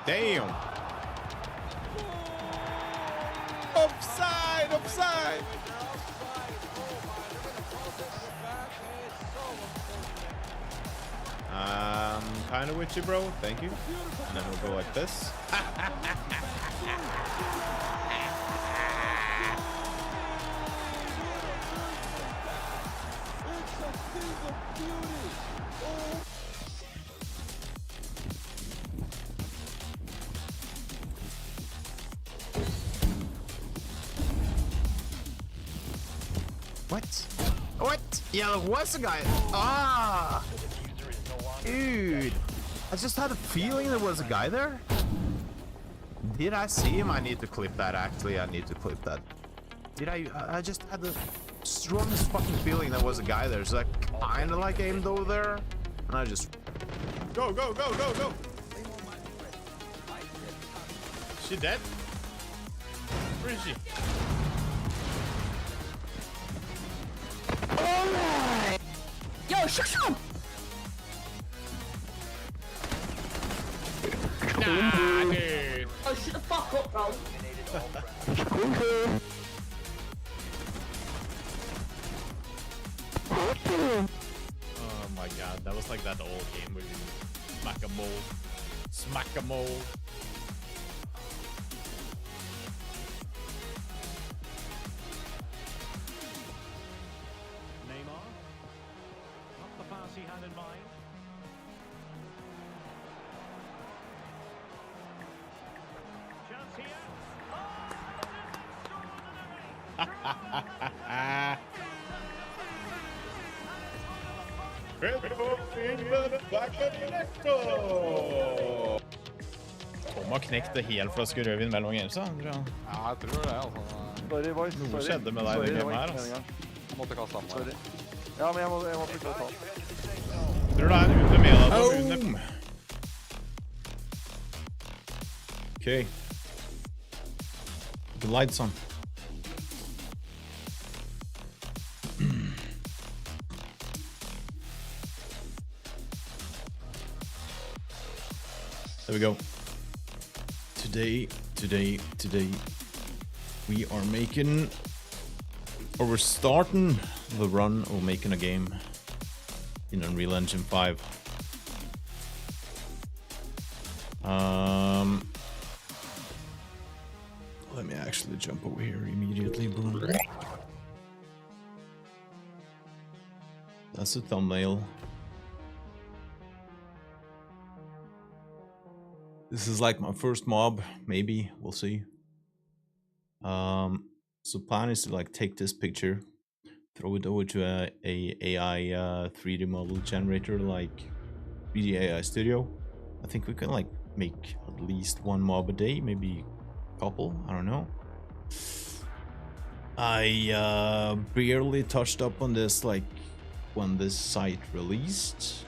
Damn. Offside, offside. Kind of with you, bro. Thank you. And then we'll go like this. What? What? Yeah, there was a guy. Ah! Dude! I just had a feeling there was a guy there. Did I see him? I need to clip that, actually. I need to clip that. Did I just had the strongest fucking feeling there was a guy there. So I kinda like aimed over there. And I just... Go, go, go, go, go! She dead? Where is she? Yo, shut up! Nah, dude. Oh, shut the fuck up, bro. Oh my god, that was like that old game where you smack a mole. Smack a mole. Neymar. Not the pass he had in mind. Chance here. Tom har knekt det helt flaske rødvin mellom gamesa. Ja, jeg tror det, altså. Sorry, boys. Noe skjedde med deg i det gamet her, altså. Jeg måtte kaste ham. Sorry. Ja, men jeg må flytte og ta. Tror du det er en UNE med deg på UNE? Okay. The lights on. There we go. Today, we are making, or we're starting the run of making a game in Unreal Engine 5. Let me actually jump over here immediately, boom. That's a thumbnail. This is like my first mob, maybe, we'll see. So plan is to like take this picture, throw it over to a AI 3D model generator like 3D AI Studio. I think we can like make at least one mob a day, maybe a couple, I don't know. I barely touched up on this like when this site released.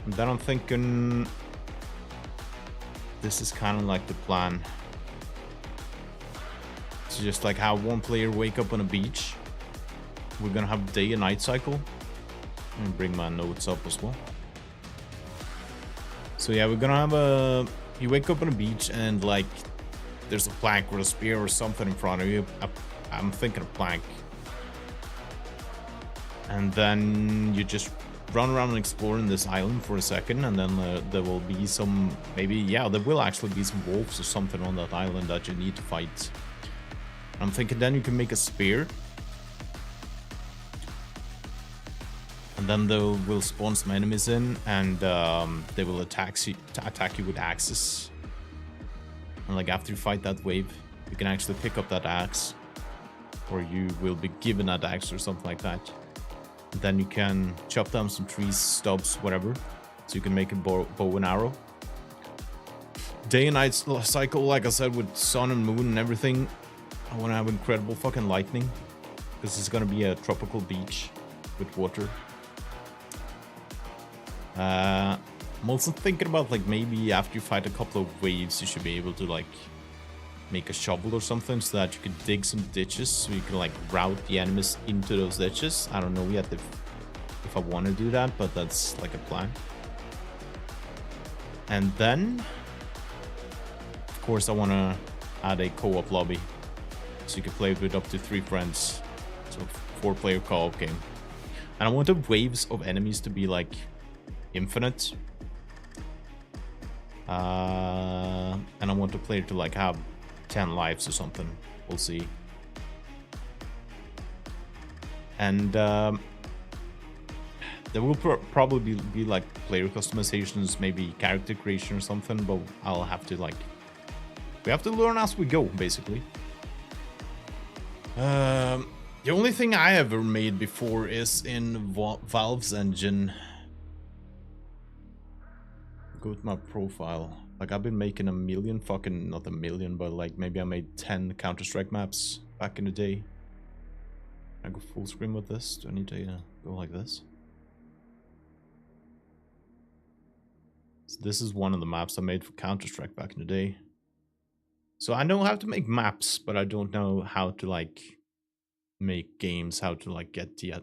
And then I'm thinking this is kind of like the plan. So just like have one player wake up on a beach. We're gonna have day and night cycle. And bring my notes up as well. So yeah, we're gonna have a... You wake up on a beach and like there's a plank or a spear or something in front of you. I'm thinking a plank. And then you just run around and explore in this island for a second, and then there will be some, maybe, yeah, there will actually be some wolves or something on that island that you need to fight. I'm thinking then you can make a spear, and then there will spawn some enemies in, and they will attack you with axes. And like after you fight that wave, you can actually pick up that axe, or you will be given that axe or something like that. Then you can chop down some trees, stubs, whatever, so you can make a bow and arrow. Day and night cycle, like I said, with sun and moon and everything. I want to have incredible fucking lightning, because it's gonna be a tropical beach with water. I'm also thinking about like maybe after you fight a couple of waves, you should be able to like make a shovel or something so that you could dig some ditches so you can like route the enemies into those ditches. I don't know yet if I want to do that, but that's like a plan. And then, of course, I want to add a co-op lobby so you can play with up to 3 friends. So 4-player co-op game. And I want the waves of enemies to be like infinite. And I want the player to like have 10 lives or something. We'll see. And there will probably be like player customizations, maybe character creation or something, but I'll have to like, we have to learn as we go, basically. The only thing I ever made before is in Valve's engine. Go to my profile. Like, I've been making a million fucking, not a million, but like maybe I made 10 Counter-Strike maps back in the day. I go full screen with this? Do I need to go like this? So this is one of the maps I made for Counter-Strike back in the day. So I know how to make maps, but I don't know how to like make games, how to like get the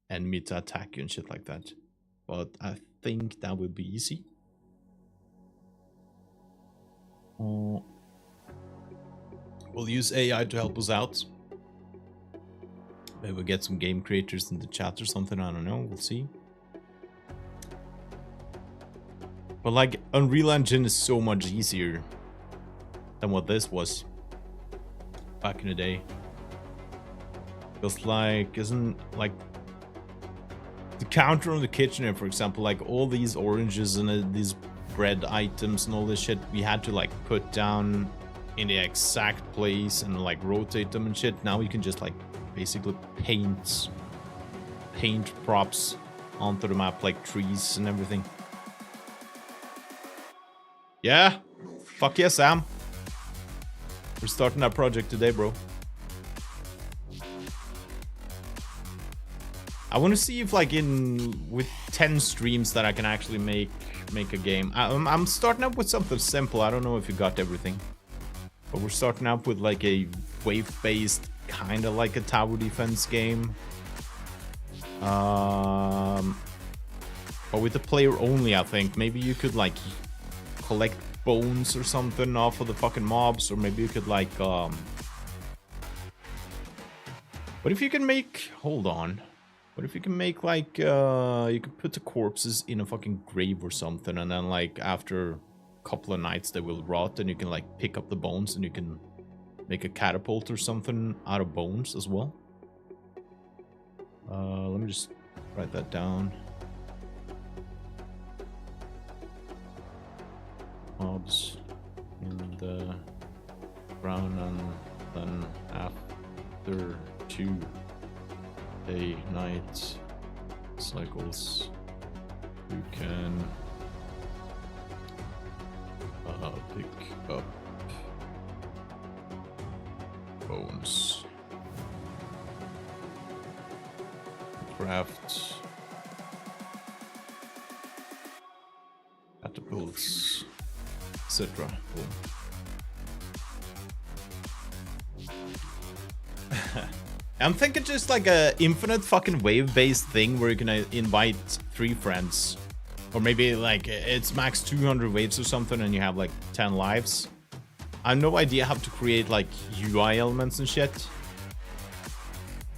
enemy to attack you and shit like that. But I think that will be easy. We'll use AI to help us out. Maybe we'll get some game creators in the chat or something, I don't know, we'll see. But like, Unreal Engine is so much easier than what this was back in the day. Because like, isn't like the counter on the kitchen, for example, like all these oranges and these bread items and all this shit, we had to like put down in the exact place and like rotate them and shit. Now you can just like basically paint props onto the map, like trees and everything. Yeah, fuck yeah, Sam. We're starting our project today, bro. I want to see if like with 10 streams that I can actually make a game. I'm starting up with something simple. I don't know if you got everything, but we're starting up with like a wave-based, kind of like a tower defense game. But with the player only, I think. Maybe you could like collect bones or something off of the fucking mobs, or maybe you could like what if you can make, hold on, what if you can make like you could put the corpses in a fucking grave or something, and then like after a couple of nights they will rot, and you can like pick up the bones and you can make a catapult or something out of bones as well. Let me just write that down. Mobs in the ground, and then after 2 day-night cycles you can pick up bones, craft catapults, etc. I'm thinking just like a infinite fucking wave-based thing where you can invite 3 friends. Or maybe like it's max 200 waves or something and you have like 10 lives. I have no idea how to create like UI elements and shit.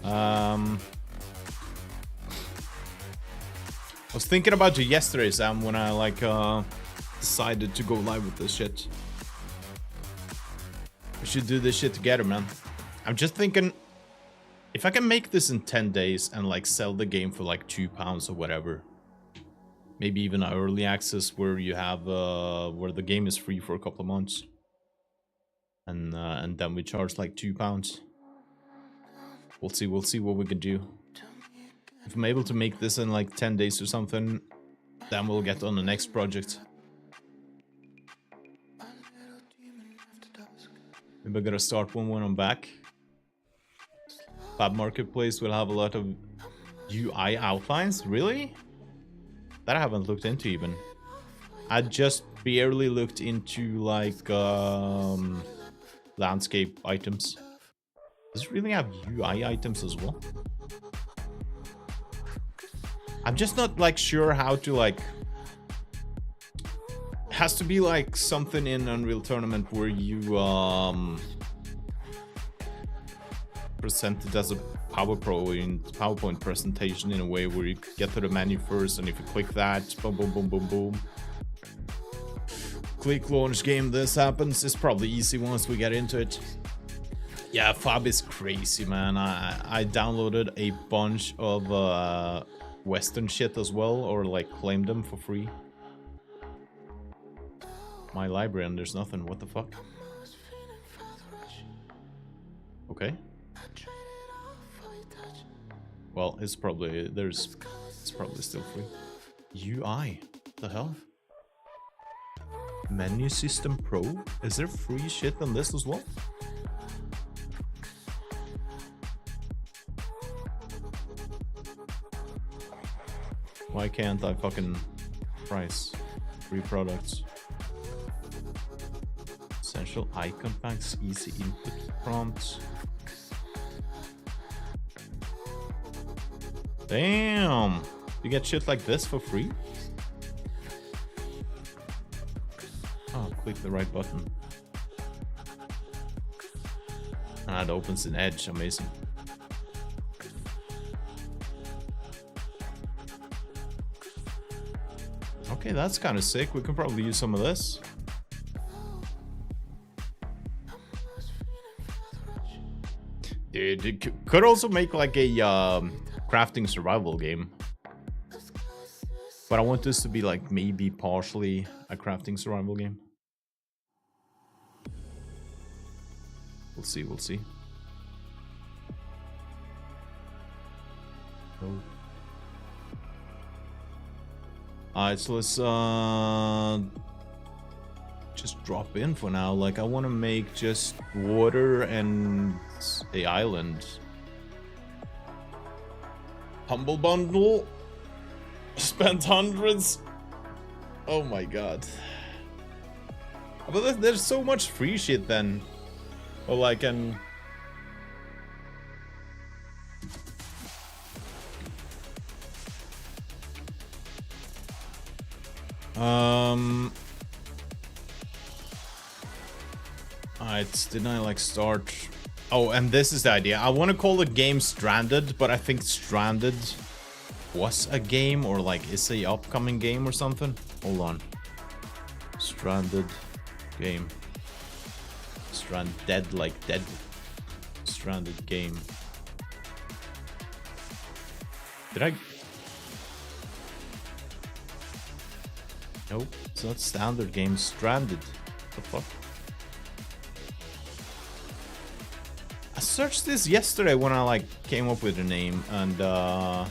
I was thinking about you yesterday, Sam, when I like decided to go live with this shit. We should do this shit together, man. I'm just thinking, if I can make this in 10 days and like sell the game for like £2 or whatever, maybe even an early access where you have where the game is free for a couple of months, and then we charge like £2. We'll see what we can do. If I'm able to make this in like 10 days or something, then we'll get on the next project. Maybe I gotta start one when I'm back. Fab Marketplace will have a lot of UI outlines. Really? That I haven't looked into even. I just barely looked into like landscape items. Does it really have UI items as well? I'm just not like sure how to like. It has to be like something in Unreal Tournament where you present it as a PowerPoint presentation in a way where you get to the menu first, and if you click that, boom, boom, boom, boom, boom. Click launch game, this happens. It's probably easy once we get into it. Yeah, Fab is crazy, man. I downloaded a bunch of Western shit as well, or like claimed them for free. My library and there's nothing. What the fuck? Okay. Well, it's probably still free. UI, what the hell? Menu System Pro? Is there free shit on this as well? Why can't I fucking price free products? Essential icon packs, easy input prompts. Damn! You get shit like this for free? Oh, click the right button. And that opens an edge, amazing. Okay, that's kind of sick. We can probably use some of this. Dude, it could also make like a crafting survival game. But I want this to be like maybe partially a crafting survival game. We'll see, we'll see. No. Alright, so let's just drop in for now. Like, I want to make just water and a island. Humble bundle. Spent hundreds. Oh my god. But there's so much free shit then. Or like an... Alright, didn't I like start... Oh, and this is the idea. I want to call the game Stranded, but I think Stranded was a game or like is a upcoming game or something. Hold on. Stranded game. Dead like dead. Stranded game. Did I... Nope, it's not standard game. Stranded. What the fuck? I searched this yesterday when I like came up with a name, and a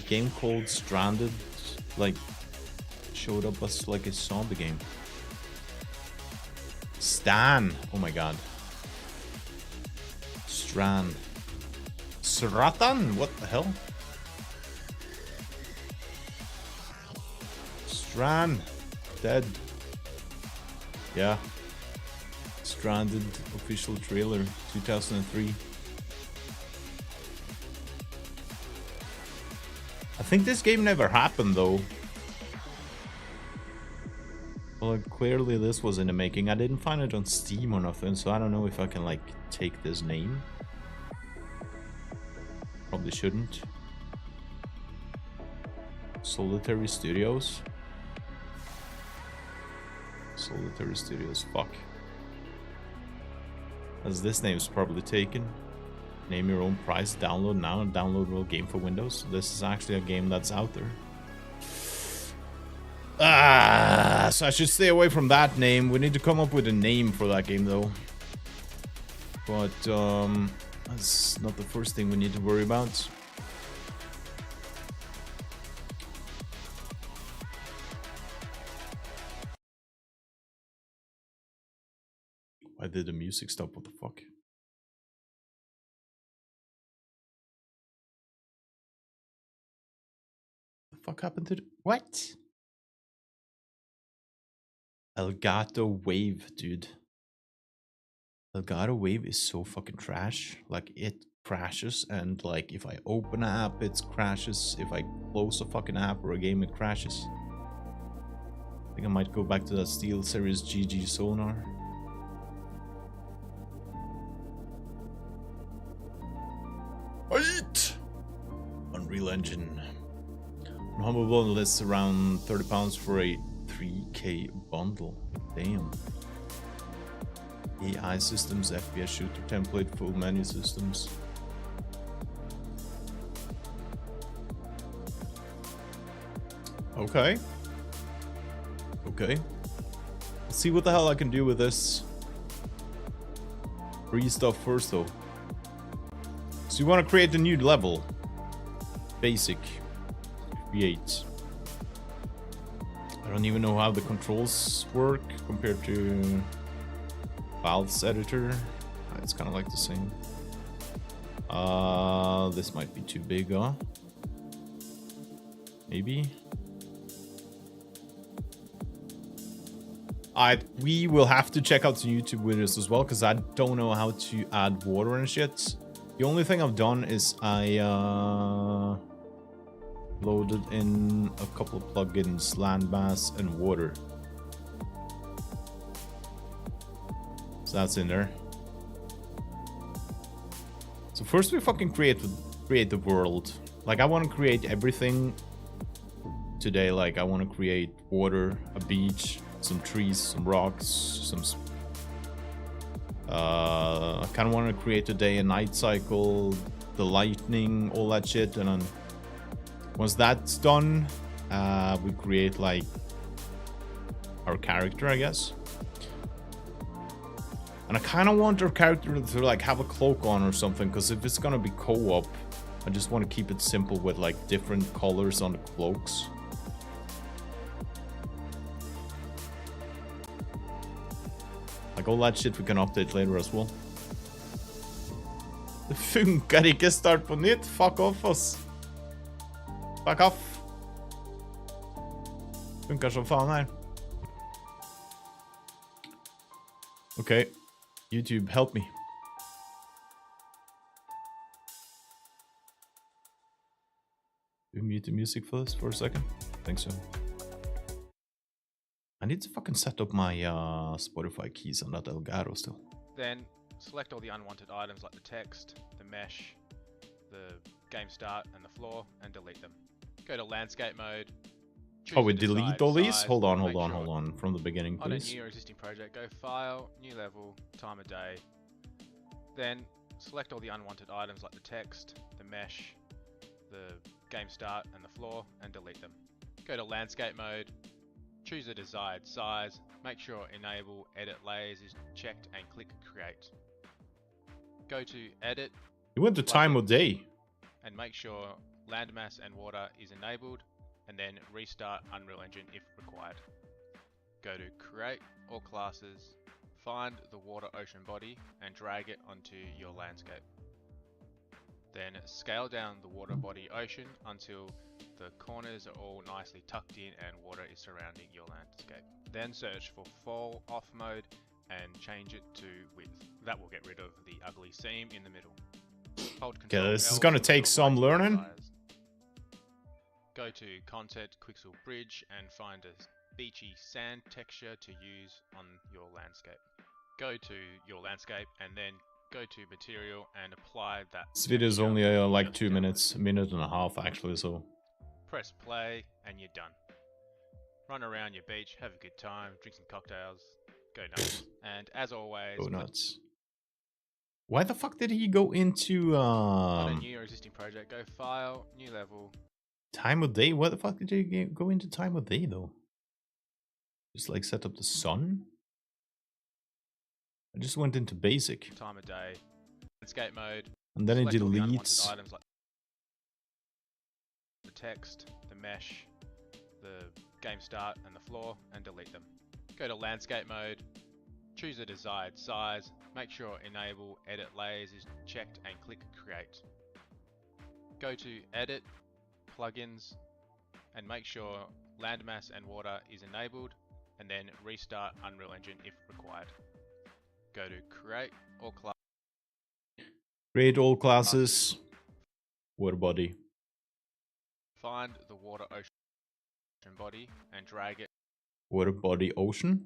game called Stranded like showed up as like a zombie game. Stan. Oh my god. Strand. Sratan? What the hell? Strand. Dead. Yeah. Stranded official trailer 2003. I think this game never happened though. Well, clearly this was in the making. I didn't find it on Steam or nothing, so I don't know if I can like take this name. Probably shouldn't. Solitary Studios. Solitary Studios, fuck. As this name is probably taken. Name your own price, download now, and downloadable game for Windows. This is actually a game that's out there. So I should stay away from that name. We need to come up with a name for that game though. But that's not the first thing we need to worry about. Why did the music stop? What the fuck? The fuck happened to the... What? Elgato Wave, dude. Elgato Wave is so fucking trash. Like, it crashes, and like, if I open an app, it crashes. If I close a fucking app or a game, it crashes. I think I might go back to that Steel Series GG sonar. Eight! Unreal Engine. Humble bundle is around £30 for a 3K bundle. Damn. AI systems, FPS shooter template, full menu systems. Okay. Okay. Let's see what the hell I can do with this. Free stuff first though. So you want to create a new level. Basic. Create. I don't even know how the controls work compared to Valve's editor. It's kind of like the same. This might be too big, huh? Maybe. We will have to check out the YouTube videos as well, because I don't know how to add water and shit. The only thing I've done is I loaded in a couple of plugins, landmass and water. So that's in there. So first we fucking create the world. Like, I want to create everything today. Like, I want to create water, a beach, some trees, some rocks, some I kind of want to create a day and night cycle, the lightning, all that shit. And then once that's done, we create like our character, I guess. And I kind of want our character to like have a cloak on or something, because if it's gonna be co-op, I just want to keep it simple with like different colors on the cloaks. Like all that shit we can update later as well. Det funkar ikke, start på nytt. Fuck off, ass. Fuck off. Funkar som fan her. Okay. YouTube, help me. Do we mute the music for this for a second? I think so. I need to fucking set up my Spotify keys on that Elgato still. Then select all the unwanted items like the text, the mesh, the game start and the floor, and delete them. Go to landscape mode. Oh, we delete all these? Size, Hold on. From the beginning, please. On a new or existing project, go File, New Level, Time of Day. Then select all the unwanted items like the text, the mesh, the game start and the floor, and delete them. Go to landscape mode. Choose a desired size, make sure Enable Edit Layers is checked and click Create. Go to Edit. You went to time of day. And make sure Landmass and Water is enabled, and then restart Unreal Engine if required. Go to Create All Classes, find the Water Ocean body and drag it onto your landscape. Then scale down the water body ocean until the corners are all nicely tucked in and water is surrounding your landscape. Then search for fall off mode and change it to width. That will get rid of the ugly seam in the middle. Hold Control Okay, this L is gonna to take some highlight learning. size. Go to Content Quixel Bridge and find a beachy sand texture to use on your landscape. Go to your landscape and then go to material and apply that. This video is texture only like just 2 down. minutes, a minute and a half actually, so. Press play and you're done. Run around your beach, have a good time, drink some cocktails, go nuts. And as always, Go nuts. Why the fuck did he go into on a new or existing project, go File, New Level. time of day? Why the fuck did he go into time of day though? Just like set up the sun? I just went into basic. Time of day, landscape mode, And then it select all the unwanted deletes. items like the text, the mesh, the game start and the floor, and delete them. Go to landscape mode, choose a desired size, make sure Enable Edit Layers is checked and click Create. Go to Edit, Plugins, and make sure Landmass and Water is enabled, and then restart Unreal Engine if required. Go to create or class. Create all classes. Water body. Find the water ocean body and drag it. Water body ocean.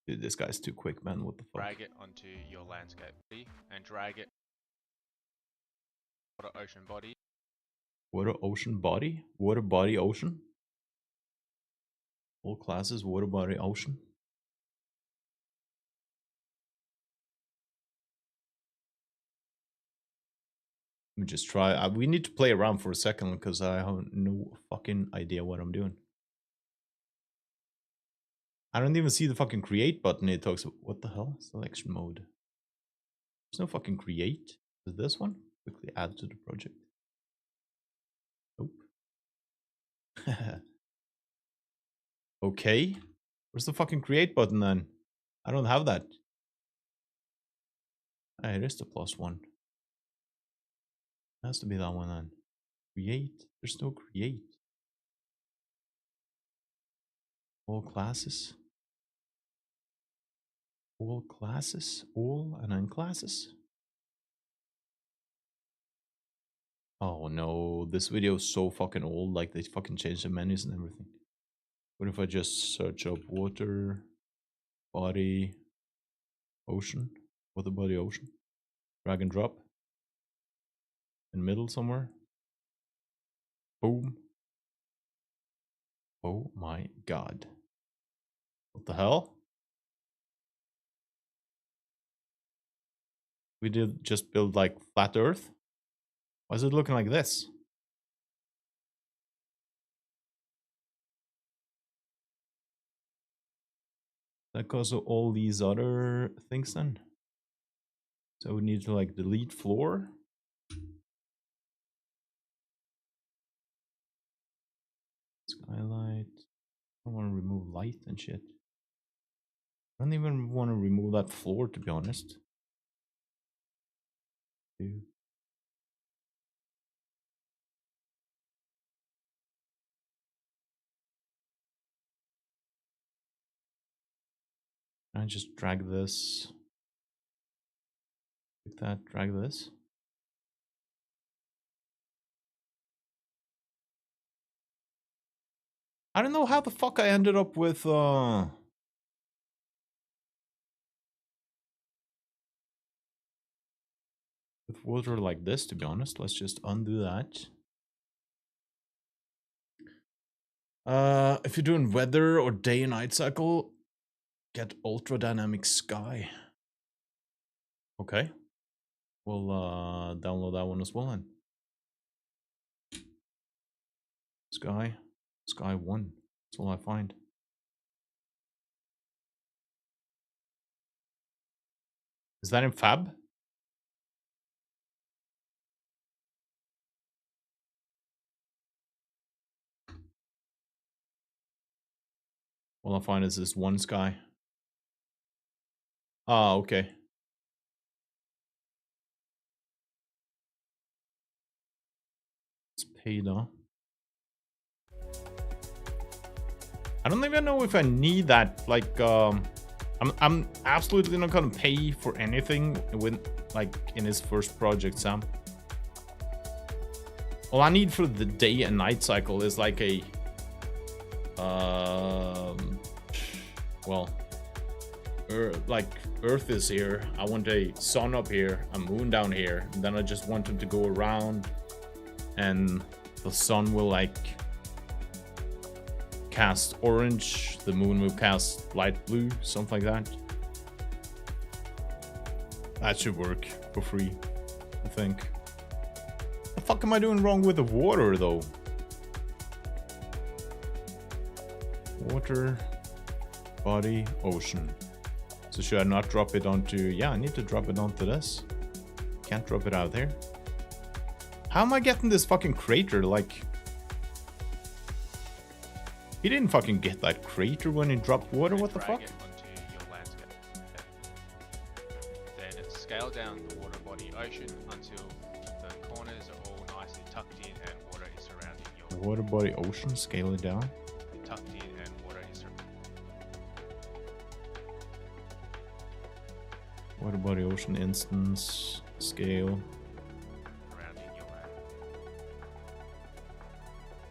Dude, this guy's too quick, man. What the fuck? Drag it onto your landscape and drag it. Water ocean body. Water ocean body? Water body ocean? All classes, water body ocean. Let me just try. We need to play around for a second because I have no fucking idea what I'm doing. I don't even see the fucking create button. It talks about, what the hell? Selection mode. There's no fucking create. Is this one? Quickly add to the project. Nope. Okay. Where's the fucking create button then? I don't have that. Ah, it is the +1. Has to be that one then. Create. There's no create. All classes. All classes. All and then classes. Oh no, this video is so fucking old. Like they fucking changed the menus and everything. What if I just search up water body ocean? Water body ocean. Drag and drop. In middle somewhere. Boom. Oh my god. What the hell? We did just build like flat earth? Why is it looking like this? That goes to all these other things then? So we need to like delete floor. Skylight. I don't want to remove light and shit. I don't even want to remove that floor, to be honest. Dude. Can I just drag this? Like that, drag this. I don't know how the fuck I ended up with water like this, to be honest. Let's just undo that. If you're doing weather or day and night cycle, get ultra dynamic sky. Okay. We'll download that one as well then. Sky 1. That's all I find. Is that in Fab? All I find is this one sky. Ah, okay. It's Pada. I don't even know if I need that. Like, I'm absolutely not gonna pay for anything with like in his first project, Sam. All I need for the day and night cycle is like a well, like Earth is here. I want a sun up here, a moon down here, and then I just want them to go around, and the sun will like cast orange, the moon will cast light blue, something like that. That should work for free, I think. What the fuck am I doing wrong with the water though? Water, body, ocean. So should I not drop it onto... Yeah, I need to drop it onto this. Can't drop it out there. How am I getting this fucking crater? Like... He didn't fucking get that crater when he dropped water, what the fuck? Drag it onto your landscape. Then scale down the water body ocean until the corners are all nicely tucked in and water is surrounding your Water body ocean, scale it down. tucked in and water is Water body, ocean instance, scale. Around in your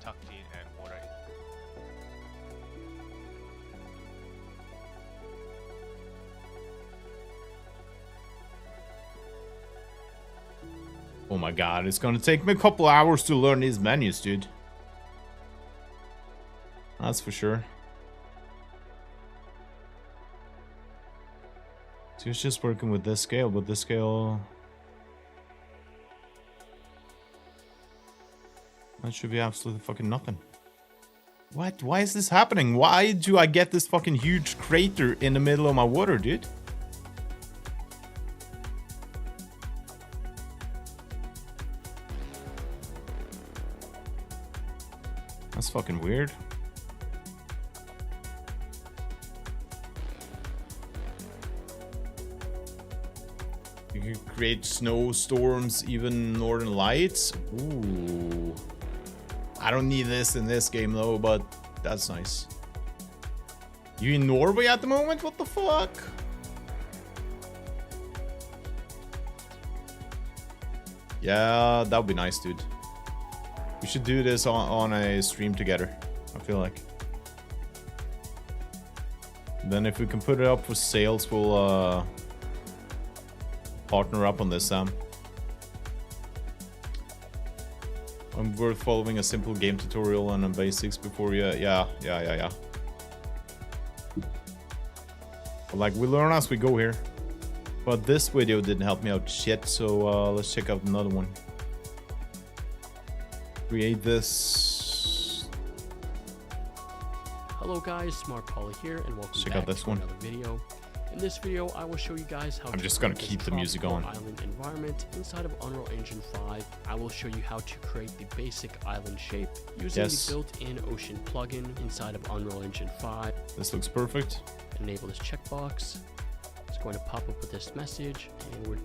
tucked in and water. Oh my god, it's gonna take me a couple hours to learn these menus, dude. That's for sure. So it's just working with this scale, but this scale... that should be absolutely fucking nothing. What? Why is this happening? Why do I get this fucking huge crater in the middle of my water, dude? That's fucking weird. You can create snowstorms, even northern lights. Ooh. I don't need this in this game though, but that's nice. You in Norway at the moment? What the fuck? Yeah, that would be nice, dude. We should do this on a stream together, I feel like. Then if we can put it up for sales, we'll partner up on this, Sam. I'm worth following a simple game tutorial on the basics before you... Yeah. But like, we learn as we go here. But this video didn't help me out shit, so let's check out another one. Create this. Hello guys, Smart Polly here, and welcome Check back out this to one. another video. In this video, I will show you guys how I'm to just gonna create keep this the music tropical going. island environment inside of Unreal Engine 5. I will show you how to create the basic island shape using Yes. the built-in ocean plugin inside of Unreal Engine 5. This looks perfect. Enable this checkbox. It's going to pop up with this message, and we're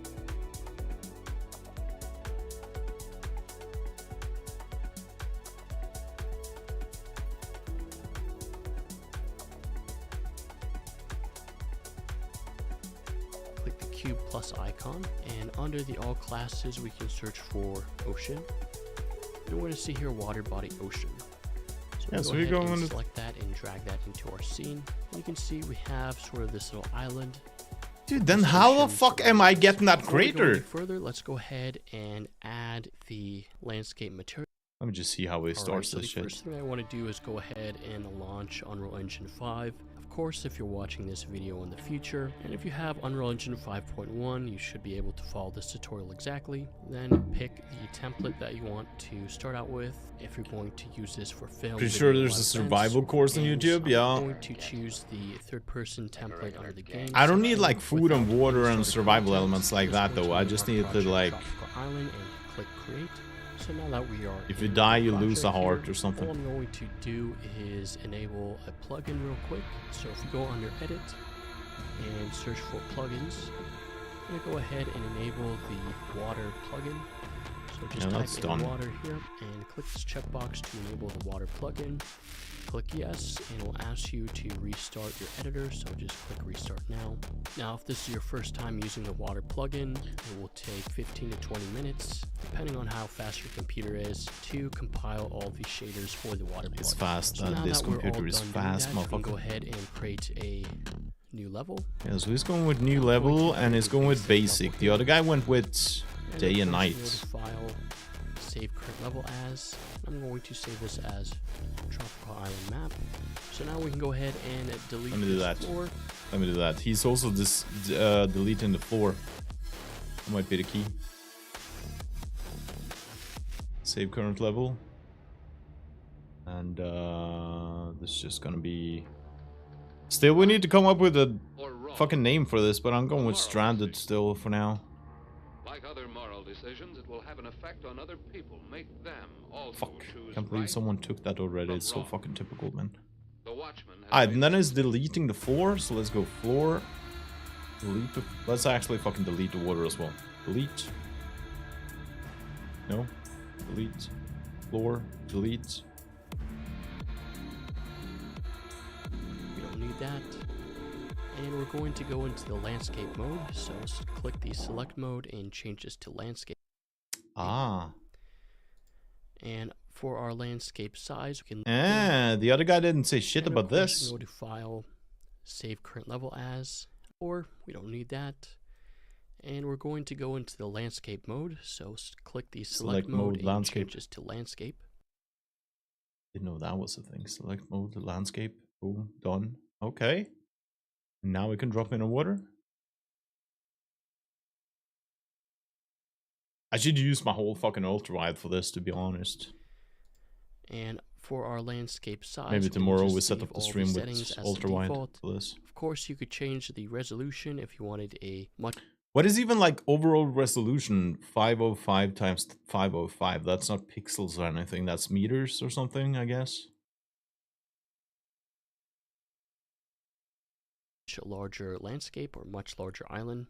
click the cube plus icon, and under the all classes we can search for ocean, and we're going to see here water body ocean. Yeah, so we'll you go go ahead and on select that and drag that into our scene. And you can see we have sort of this little island. Dude, then how the fuck am I getting that Before we go any crater? further, let's go ahead and add the landscape material. Let me just see how we start so this the shit. first thing I want to do is go ahead and launch Unreal Engine 5. Of course, if you're watching this video in the future, and if you have Unreal Engine 5.1, you should be able to follow this tutorial exactly. Then pick the template that you want to start out with. If you're going to use this for film, Pretty video, sure live there's a events, survival or course on games, YouTube, yeah. I'm going to choose the third-person template under the game. I don't need section like food and without water any and sort of survival context. elements like Just that going though. I name just our need to project like... Tropical Island and click create. So now that we are If you in die, the you lose a project heart here, or something. All I'm going to do is enable a plugin real quick. So if you go under edit and search for plugins, I'm going to go ahead and enable the water plugin. So just Yeah, type that's in done. water here and click this checkbox to enable the water plugin. Click yes, and it will ask you to restart your editor, so just click restart now. Now, if this is your first time using the water plugin, it will take 15 to 20 minutes, depending on how fast your computer is, to compile all the shaders for the water plugin. It's fast, So and now this that we're all computer is done doing fast, that, we can go motherfucker. ahead and create a new level. Yeah, so he's going with new level, and he's going with basic. The other guy went with day and of course, night. you go to file, save current level as. I'm going to save this as Tropical Island Map. So now we can go ahead and delete Let me do this that. floor. Let me do that. He's also deleting the floor. That might be the key. Save current level. And this is just gonna be... Still, we need to come up with a fucking name for this, but I'm going with Stranded still for now. Like other moral decisions, it will have an effect on other people. Make them also Fuck. choose Can't believe right someone took that already. from It's so wrong. fucking typical, man. The watchman has Alright, made and then it's deleting the floor, so let's go floor. Delete the... Let's actually fucking delete the water as well. Delete. No. Delete. Floor. Delete. We don't need that. And we're going to go into the landscape mode, so let's click the select mode and change this to landscape. Ah. And for our landscape size, we can The other guy didn't say shit and about of course, this. you can go to File, Save Current Level As, or we don't need that. And we're going to go into the landscape mode, so click the select mode and landscape. change this to landscape. Didn't know that was a thing. Select mode, landscape. Boom, done. Okay. Now we can drop in a water. I should use my whole fucking ultra wide for this, to be honest. And for our landscape size, Maybe tomorrow we just set leave up the all stream settings with as ultra the wide default. for this. Of course, you could change the resolution if you wanted a much. What is even like overall resolution? 505 times 505. That's not pixels or anything. That's meters or something, I guess. Larger landscape or much larger island,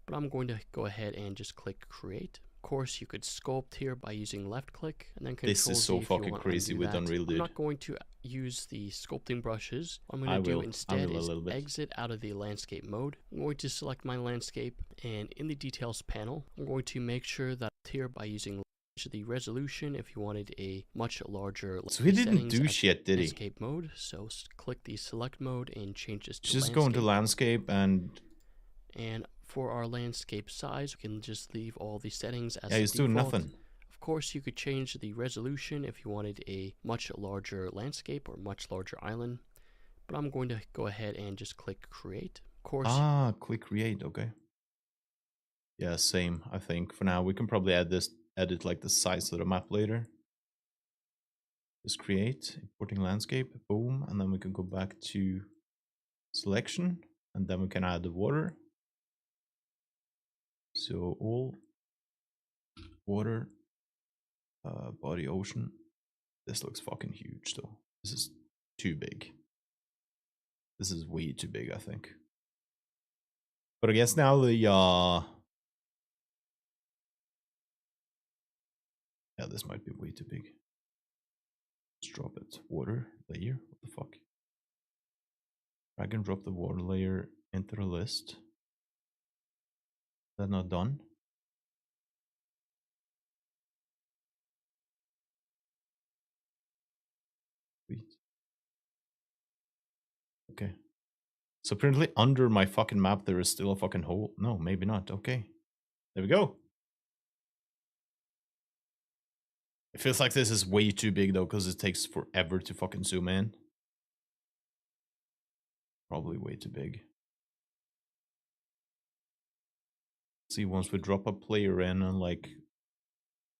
but I'm going to go ahead and just click create. Of course, you could sculpt here by using left click and then Control This is Z so if you fucking want crazy undo with that. Unreal, I'm dude. not going to use the sculpting brushes. What I'm I going to do will. instead I will a is little bit. exit out of the landscape mode. I'm going to select my landscape, and in the details panel, I'm going to make sure that here by using the resolution if you wanted a much larger. So he didn't settings do at shit, did he? landscape mode. So click the select mode and change this to Just go into landscape and for our landscape size, we can just leave all the settings as yeah, he's doing nothing. Of course, you could change the resolution if you wanted a much larger landscape or much larger island, but I'm going to go ahead and just click create. Of course, Click create. Okay. Yeah, same. I think for now we can probably edit like the size of the map later. Just create, importing landscape, boom, and then we can go back to selection, and then we can add the water. So all water, body ocean. This looks fucking huge though. This is too big. This is way too big, I think. But I guess now the yeah, this might be way too big. Let's drop it. Water layer. What the fuck? Drag and drop the water layer into the list. Is that not done? Sweet. Okay. So apparently under my fucking map there is still a fucking hole. No, maybe not. Okay. There we go. It feels like this is way too big though, because it takes forever to fucking zoom in. Probably way too big. See, once we drop a player in and like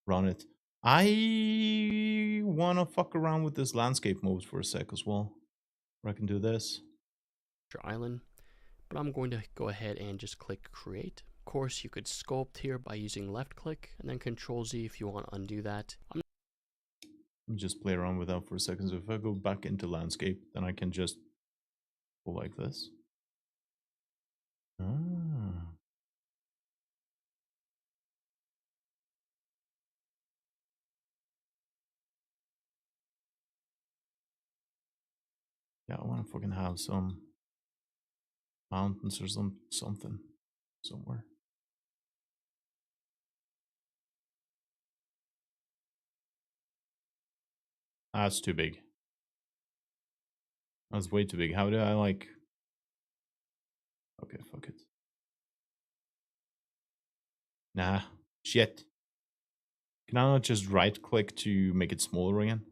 run it. I wanna fuck around with this landscape mode for a sec as well. Where I can do this. island, but I'm going to go ahead and just click create. Of course, you could sculpt here by using left click and then Control Z if you want to undo that. Let me just play around with that for a second. So if I go back into landscape, then I can just go like this. Ah. Yeah, I want to fucking have some mountains or something somewhere. That's too big. That's way too big. How do I like... Okay, fuck it. Nah, shit. Can I not just right click to make it smaller again?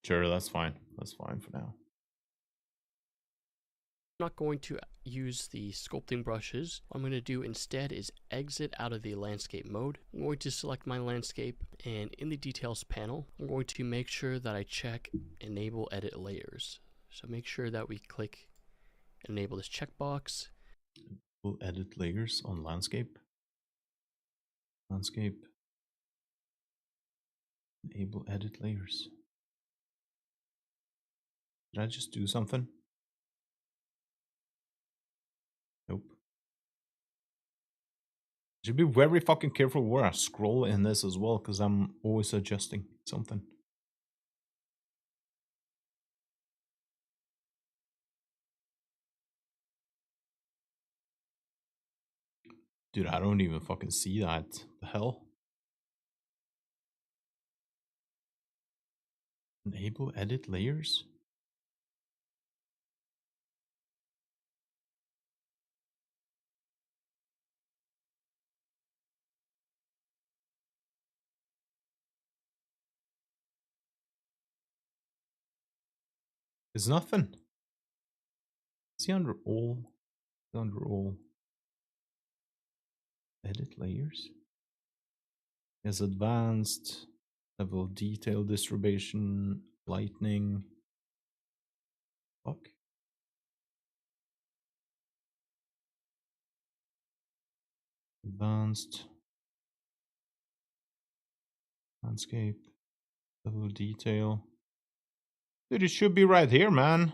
Sure, that's fine. That's fine for now. I'm not going to use the sculpting brushes. What I'm going to do instead is exit out of the landscape mode. I'm going to select my landscape, and in the details panel, I'm going to make sure that I check enable edit layers. So make sure that we click enable this checkbox. We'll edit layers on landscape. Landscape. Enable edit layers. Did I just do something? Should be very fucking careful where I scroll in this as well, because I'm always adjusting something. Dude, I don't even fucking see that. The hell? Enable edit layers? There's nothing. Is he under all? Under all. Edit layers? Yes, advanced level detail distribution, lightning. Fuck. Advanced landscape level detail. Dude, it should be right here, man.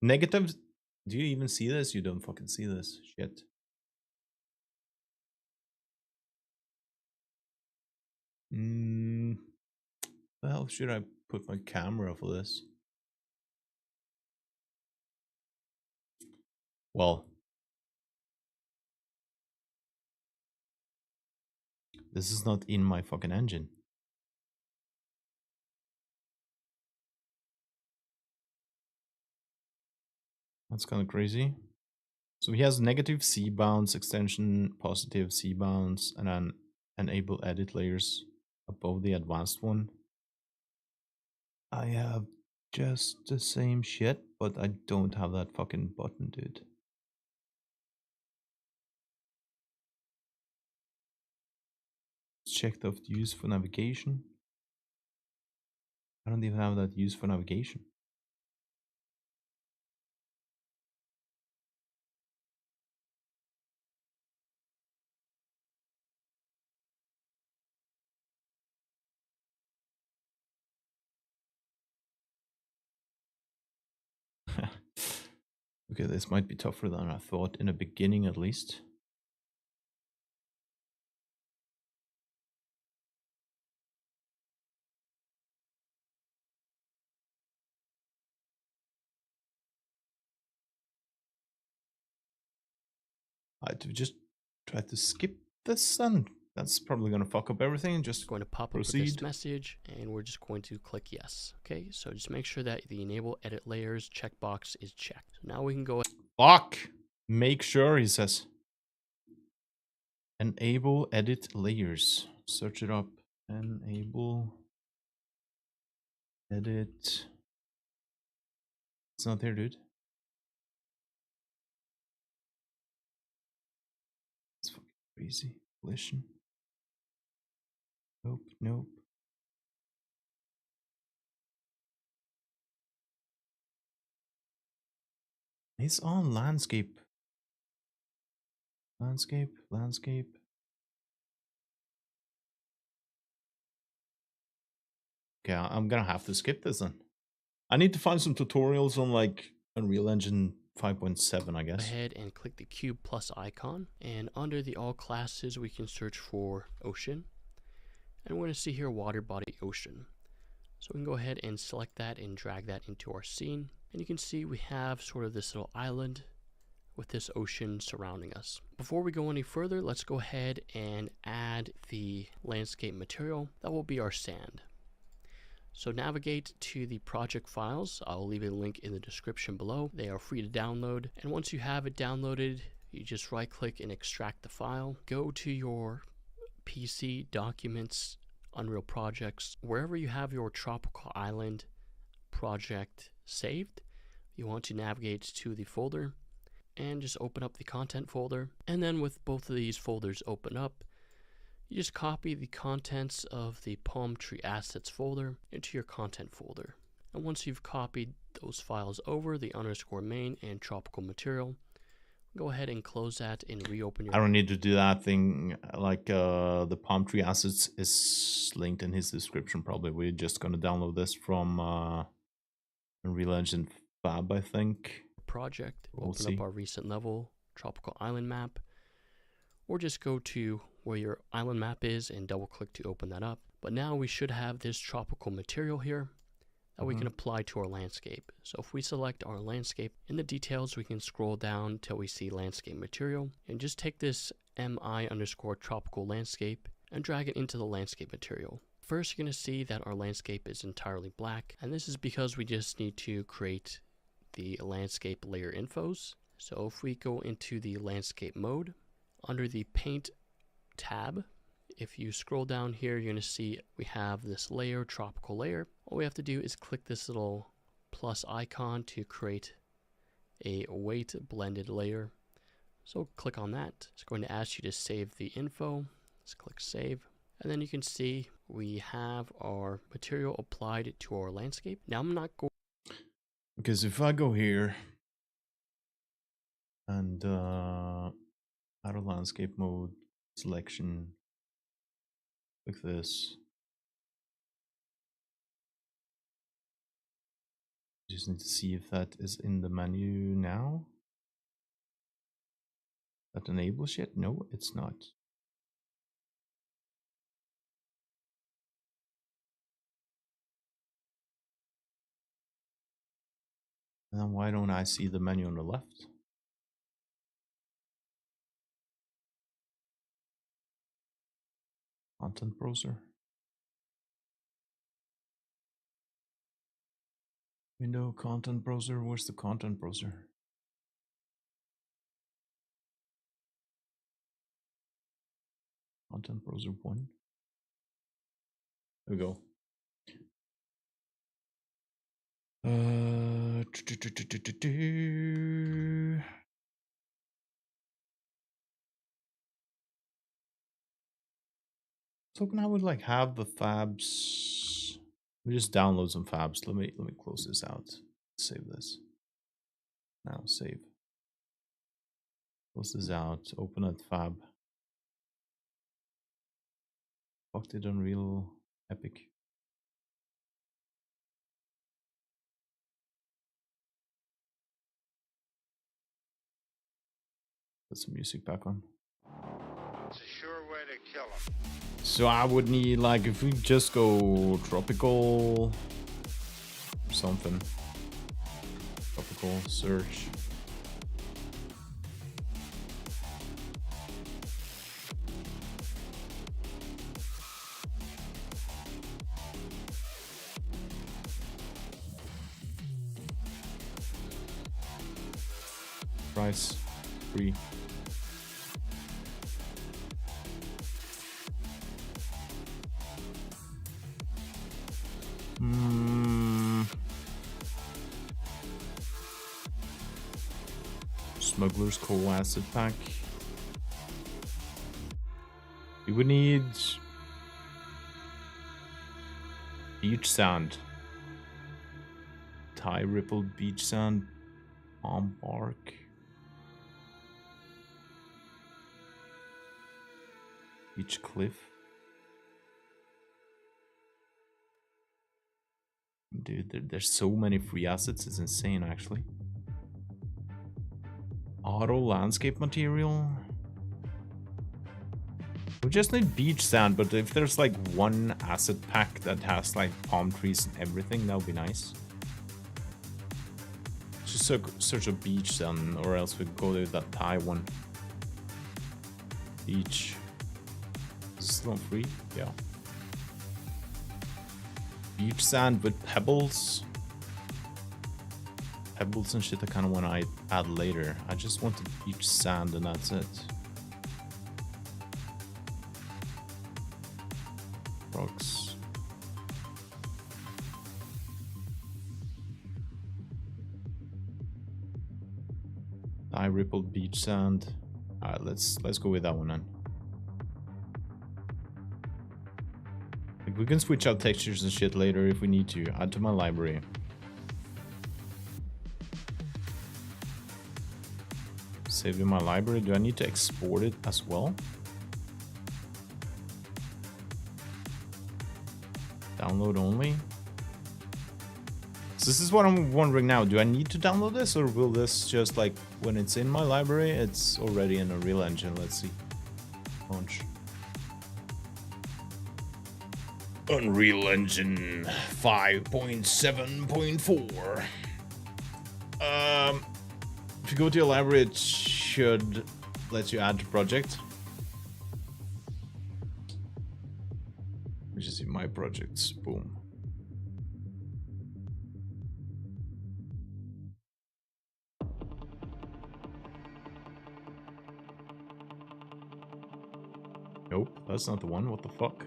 Negative. Do you even see this? You don't fucking see this shit. The hell should I put my camera for this? Well, this is not in my fucking engine. That's kind of crazy. So he has negative C bounds extension, positive C bounds, and then enable edit layers above the advanced one. I have just the same shit, but I don't have that fucking button, dude. Checked off use for navigation. I don't even have that use for navigation. Okay, this might be tougher than I thought in the beginning, at least. I had to just try to skip this, and that's probably gonna fuck up everything. Just Going to pop up with this message, and we're just going to click yes. Okay, so just make sure that the enable edit layers checkbox is checked. Now we can go. Fuck. Make sure, he says. Enable edit layers. Search it up. Enable edit. It's not there, dude. It's fucking crazy. Collision. Nope, nope. It's on landscape. Landscape, landscape. Okay, I'm gonna have to skip this then. I need to find some tutorials on like Unreal Engine 5.7, I guess. Go ahead and click the cube plus icon, and under the all classes we can search for ocean, and we're going to see here water body ocean. So we can go ahead and select that and drag that into our scene, and you can see we have sort of this little island with this ocean surrounding us. Before we go any further, let's go ahead and add the landscape material. That will be our sand. So navigate to the project files. I'll leave a link in the description below. They are free to download. And once you have it downloaded, you just right click and extract the file. Go to your PC, Documents, Unreal Projects, wherever you have your tropical island project saved. You want to navigate to the folder and just open up the content folder. And then with both of these folders open up, you just copy the contents of the Palm Tree Assets folder into your content folder. And once you've copied those files over, the underscore main and tropical material, go ahead and close that and reopen your... I don't need to do that thing. Like the Palm Tree Assets is linked in his description probably. We're just gonna download this from Unreal Engine Fab, I think. Project, we'll open up our recent level tropical island map, or just go to where your island map is and double click to open that up. But now we should have this tropical material here that we can apply to our landscape. So if we select our landscape, in the details we can scroll down till we see landscape material and just take this mi_tropical landscape and drag it into the landscape material. First, you're going to see that our landscape is entirely black, and this is because we just need to create the landscape layer infos. So if we go into the landscape mode, under the paint tab, if you scroll down here, you're going to see we have this layer, tropical layer. All we have to do is click this little plus icon to create a weight blended layer. So click on that. It's going to ask you to save the info. Let's click save. And then you can see we have our material applied to our landscape. Now I'm not going, Because if I go here and out of landscape mode, selection, like this. Just need to see if that is in the menu now. That enables yet? No, it's not. And then why don't I see the menu on the left? Content browser. Window content browser. Where's the content browser? Content browser 1. There we go. So hoping I would like have the fabs. Let me just download some fabs. Let me close this out. Save this. Now save. Close this out. Open that fab. Fucked it Unreal Epic. Put some music back on. It's a sure way to kill him. So I would need, like, if we just go tropical or something. Tropical search. Price free. Smuggler's Coal Acid Pack. You would need beach sand, Thai rippled beach sand, palm bark, beach cliff. Dude, there's so many free assets, it's insane actually. Auto landscape material. We just need beach sand, but if there's like one asset pack that has like palm trees and everything, that would be nice. Just search a beach sand, or else we go to that Thai one. Beach. Is this not free? Yeah. Beach sand with pebbles. Pebbles and shit I kind of want to add later. I just want the beach sand and that's it. Rocks. Thai rippled beach sand. Alright, let's go with that one then. Like, we can switch out textures and shit later if we need to. Add to my library. Save in my library. Do I need to export it as well? Download only. So this is what I'm wondering now. Do I need to download this, or will this just, like, when it's in my library, it's already in a real engine? Let's see. Launch. Unreal Engine 5.7.4. If you go to your library, it should let you add to project. Which is in my projects. Boom. Nope, that's not the one. What the fuck?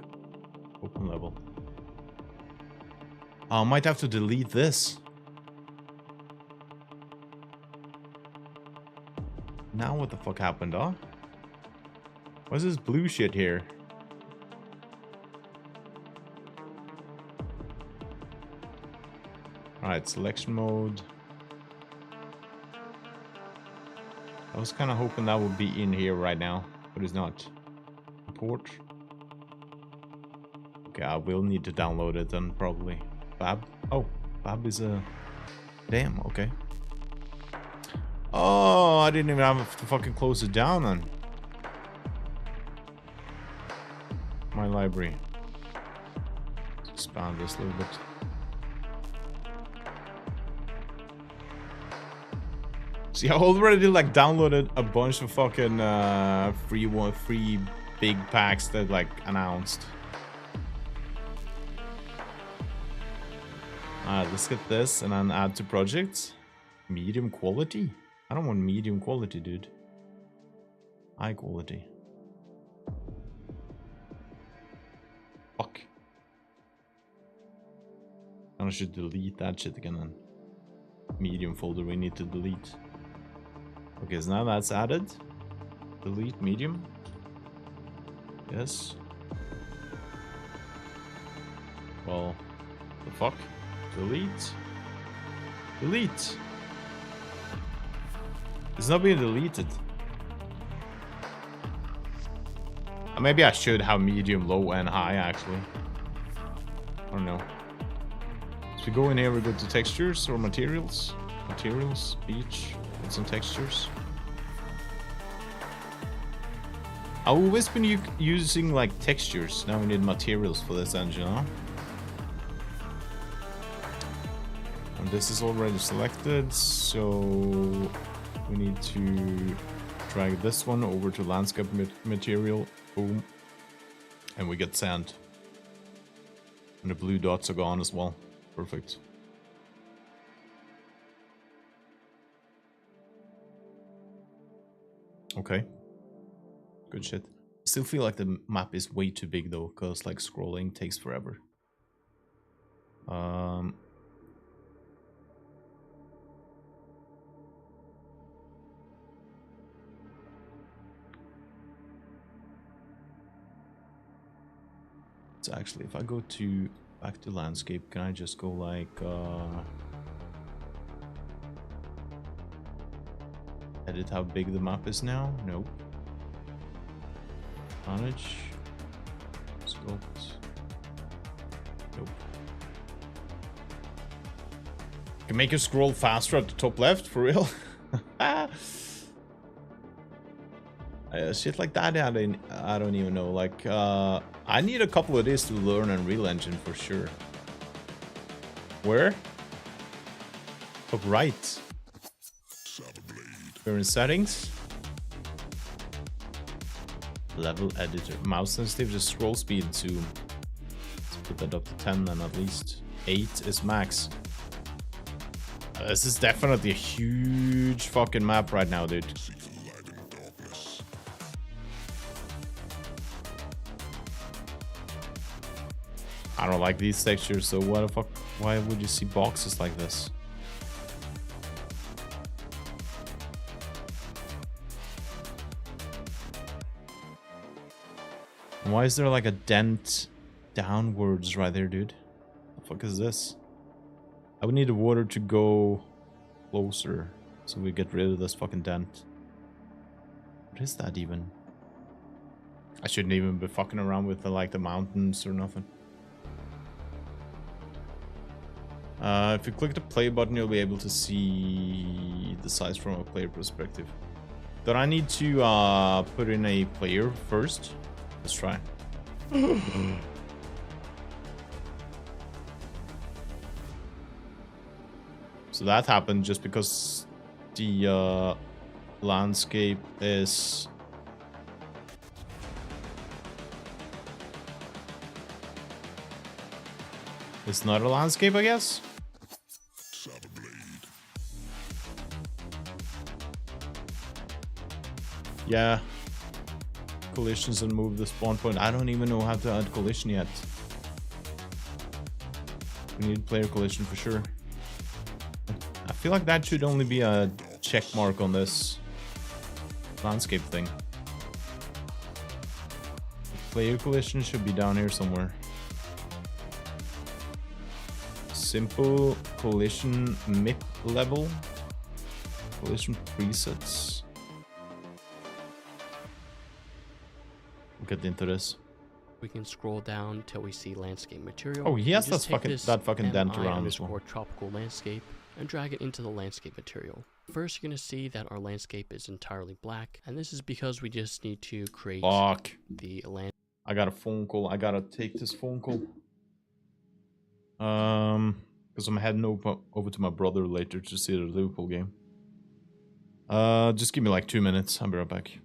Open level. I might have to delete this. Now what the fuck happened, huh? What's this blue shit here? Alright, selection mode. I was kind of hoping that would be in here right now, but it's not. Import. Okay, I will need to download it then, probably. Fab. Oh, Fab is a... Damn, okay. Oh, I didn't even have to fucking close it down on my library. Let's expand this a little bit. See, I already like downloaded a bunch of fucking free big packs that like announced. Let's get this and then add to projects. Medium quality? I don't want medium quality, dude. High quality. Fuck. I should delete that shit again then. Medium folder we need to delete. Okay, so now that's added. Delete medium. Yes. Well, the fuck? Delete. Delete. It's not being deleted. Maybe I should have medium, low, and high actually. I don't know. So we go in here, we go to textures or materials. Materials, beach, and some textures. I've always been using like textures. Now we need materials for this engine, huh? And this is already selected, so we need to drag this one over to landscape material. Boom. And we get sand. And the blue dots are gone as well. Perfect. Okay. Good shit. Still feel like the map is way too big though, because like scrolling takes forever. So actually, if I go to back to landscape, can I just go like edit how big the map is now? Nope. Manage. Sculpt. Nope. Can make you scroll faster at the top left, for real? Shit like that, I don't even know. Like, I need a couple of days to learn Unreal Engine for sure. Where? Top right. We're in settings. Level editor. Mouse sensitive, just scroll speed and zoom. Let's put that up to 10 then at least. 8 is max. This is definitely a huge fucking map right now, dude. I don't like these textures, so what the fuck? Why would you see boxes like this? And why is there like a dent downwards right there, dude? The fuck is this? I would need the water to go closer so we get rid of this fucking dent. What is that even? I shouldn't even be fucking around with like the mountains or nothing. If you click the play button, you'll be able to see the size from a player perspective. Don't I need to put in a player first? Let's try. So that happened just because the landscape is... It's not a landscape, I guess? Yeah. Collisions and move the spawn point. I don't even know how to add collision yet. We need player collision for sure. I feel like that should only be a check mark on this landscape thing. Player collision should be down here somewhere. Simple collision MIP level. Collision presets. We'll get into this. We can scroll down till we see landscape material. Oh, he has and just take this that fucking dent MI around as well. underscore tropical landscape and drag it into the landscape material. First, you're going to see that our landscape is entirely black, and this is because we just need to create the land. I got a phone call. I gotta take this phone call. Because I'm heading over to my brother later to see the Liverpool game. Just give me like 2 minutes. I'll be right back.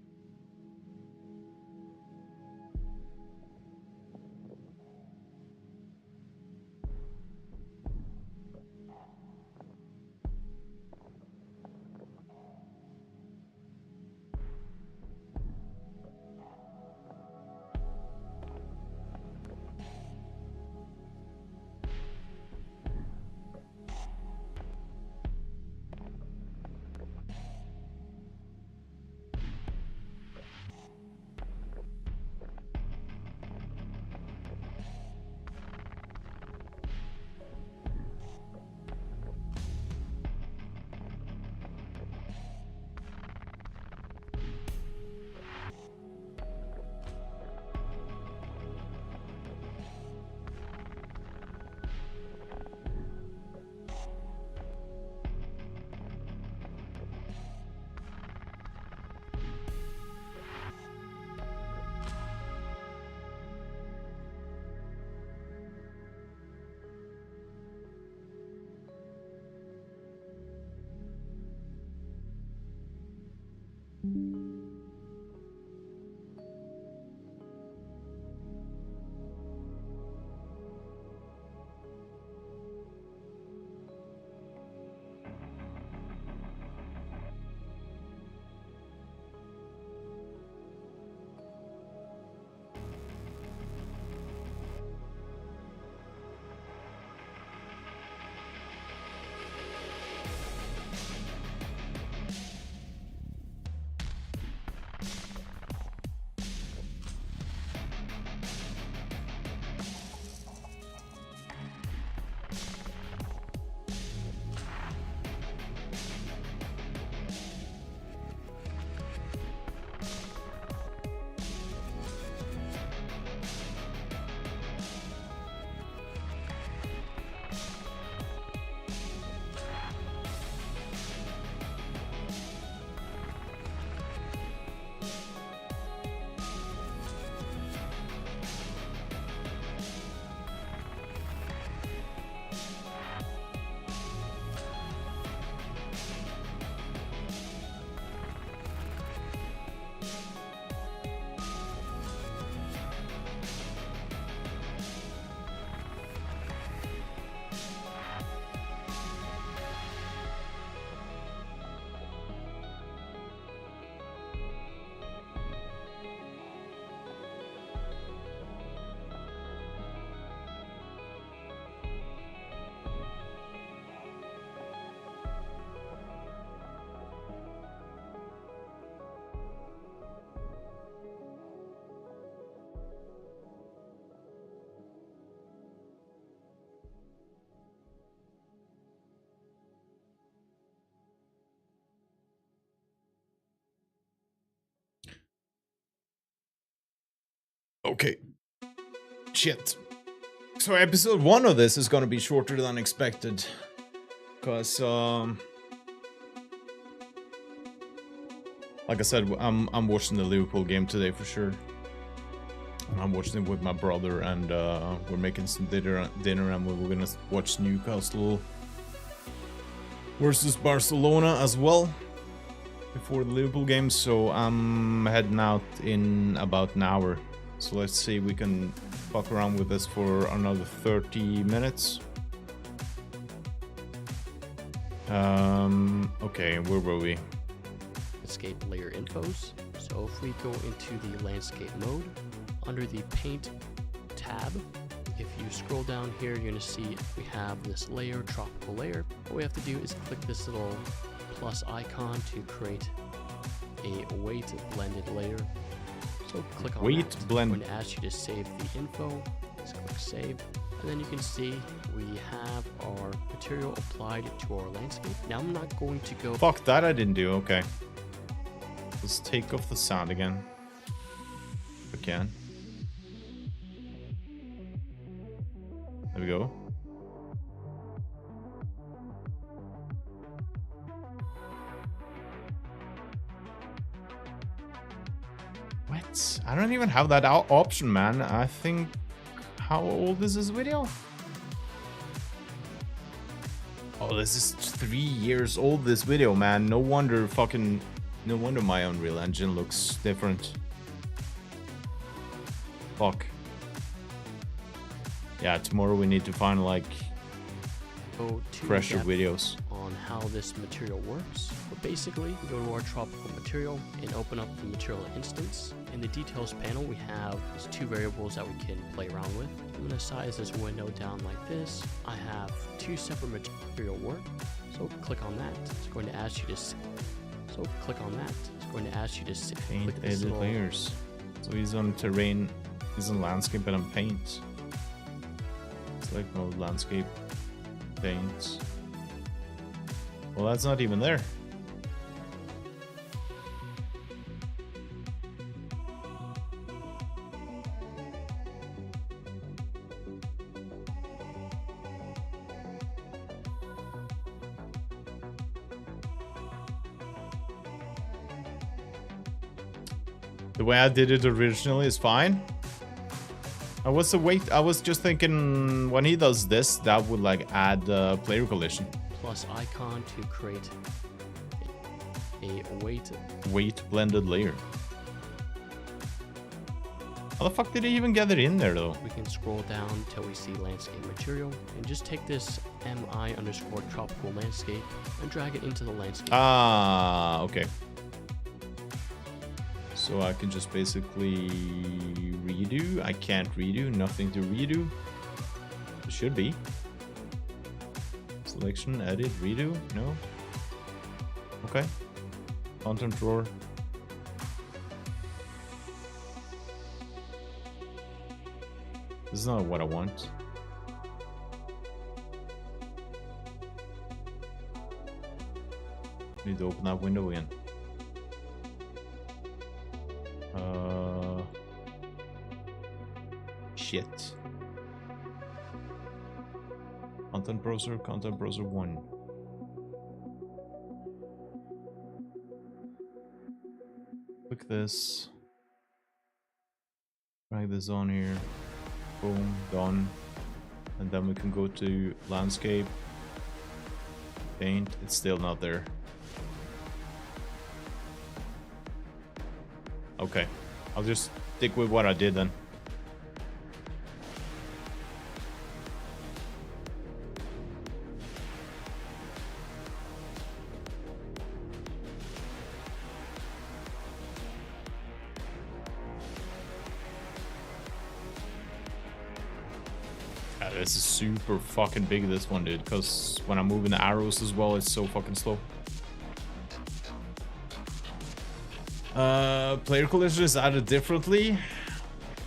Okay. Shit. So episode 1 of this is gonna be shorter than expected. Cause like I said, I'm watching the Liverpool game today for sure. I'm watching it with my brother, and we're making some dinner and we're gonna watch Newcastle versus Barcelona as well before the Liverpool game, so I'm heading out in about an hour. So let's see if we can fuck around with this for another 30 minutes. Okay, where were we? Landscape layer infos. So if we go into the landscape mode, under the paint tab, if you scroll down here, you're going to see we have this layer, tropical layer. What we have to do is click this little plus icon to create a weight blended layer. So click on Weight that. blend. I'm going to ask you to save the info. Just click save. And then you can see we have our material applied to our landscape. Now I'm not going to go... Fuck, that I didn't do. Okay. Let's take off the sound again. If we can. There we go. What? I don't even have that option, man. I think... How old is this video? Oh, this is 3 years old, this video, man. No wonder my Unreal Engine looks different. Fuck. Yeah, tomorrow we need to find, like, fresher videos on how this material works. But basically, we go to our tropical material and open up the material instance. In the details panel, we have these two variables that we can play around with. I'm going to size this window down like this. I have two separate material work. So click on that. It's going to ask you to paint click this edit layers. So he's on terrain, he's on landscape, and on paint. Select mode, landscape, paint. Well, that's not even there. The way I did it originally is fine. I was just thinking when he does this, that would like add player collision. Plus icon to create a weight blended layer. How the fuck did he even get it in there though? We can scroll down until we see landscape material and just take this mi_tropical landscape and drag it into the landscape. Ah, okay. So I can just basically redo. I can't redo, nothing to redo. It should be. Selection, edit, redo, no. Okay. Content drawer. This is not what I want. Need to open that window again. Shit. Content browser 1. Click this. Drag this on here. Boom, done. And then we can go to landscape. Paint, it's still not there. Okay, I'll just stick with what I did then. Yeah, this is super fucking big, this one, dude, because when I'm moving the arrows as well, it's so fucking slow. Player collision is added differently.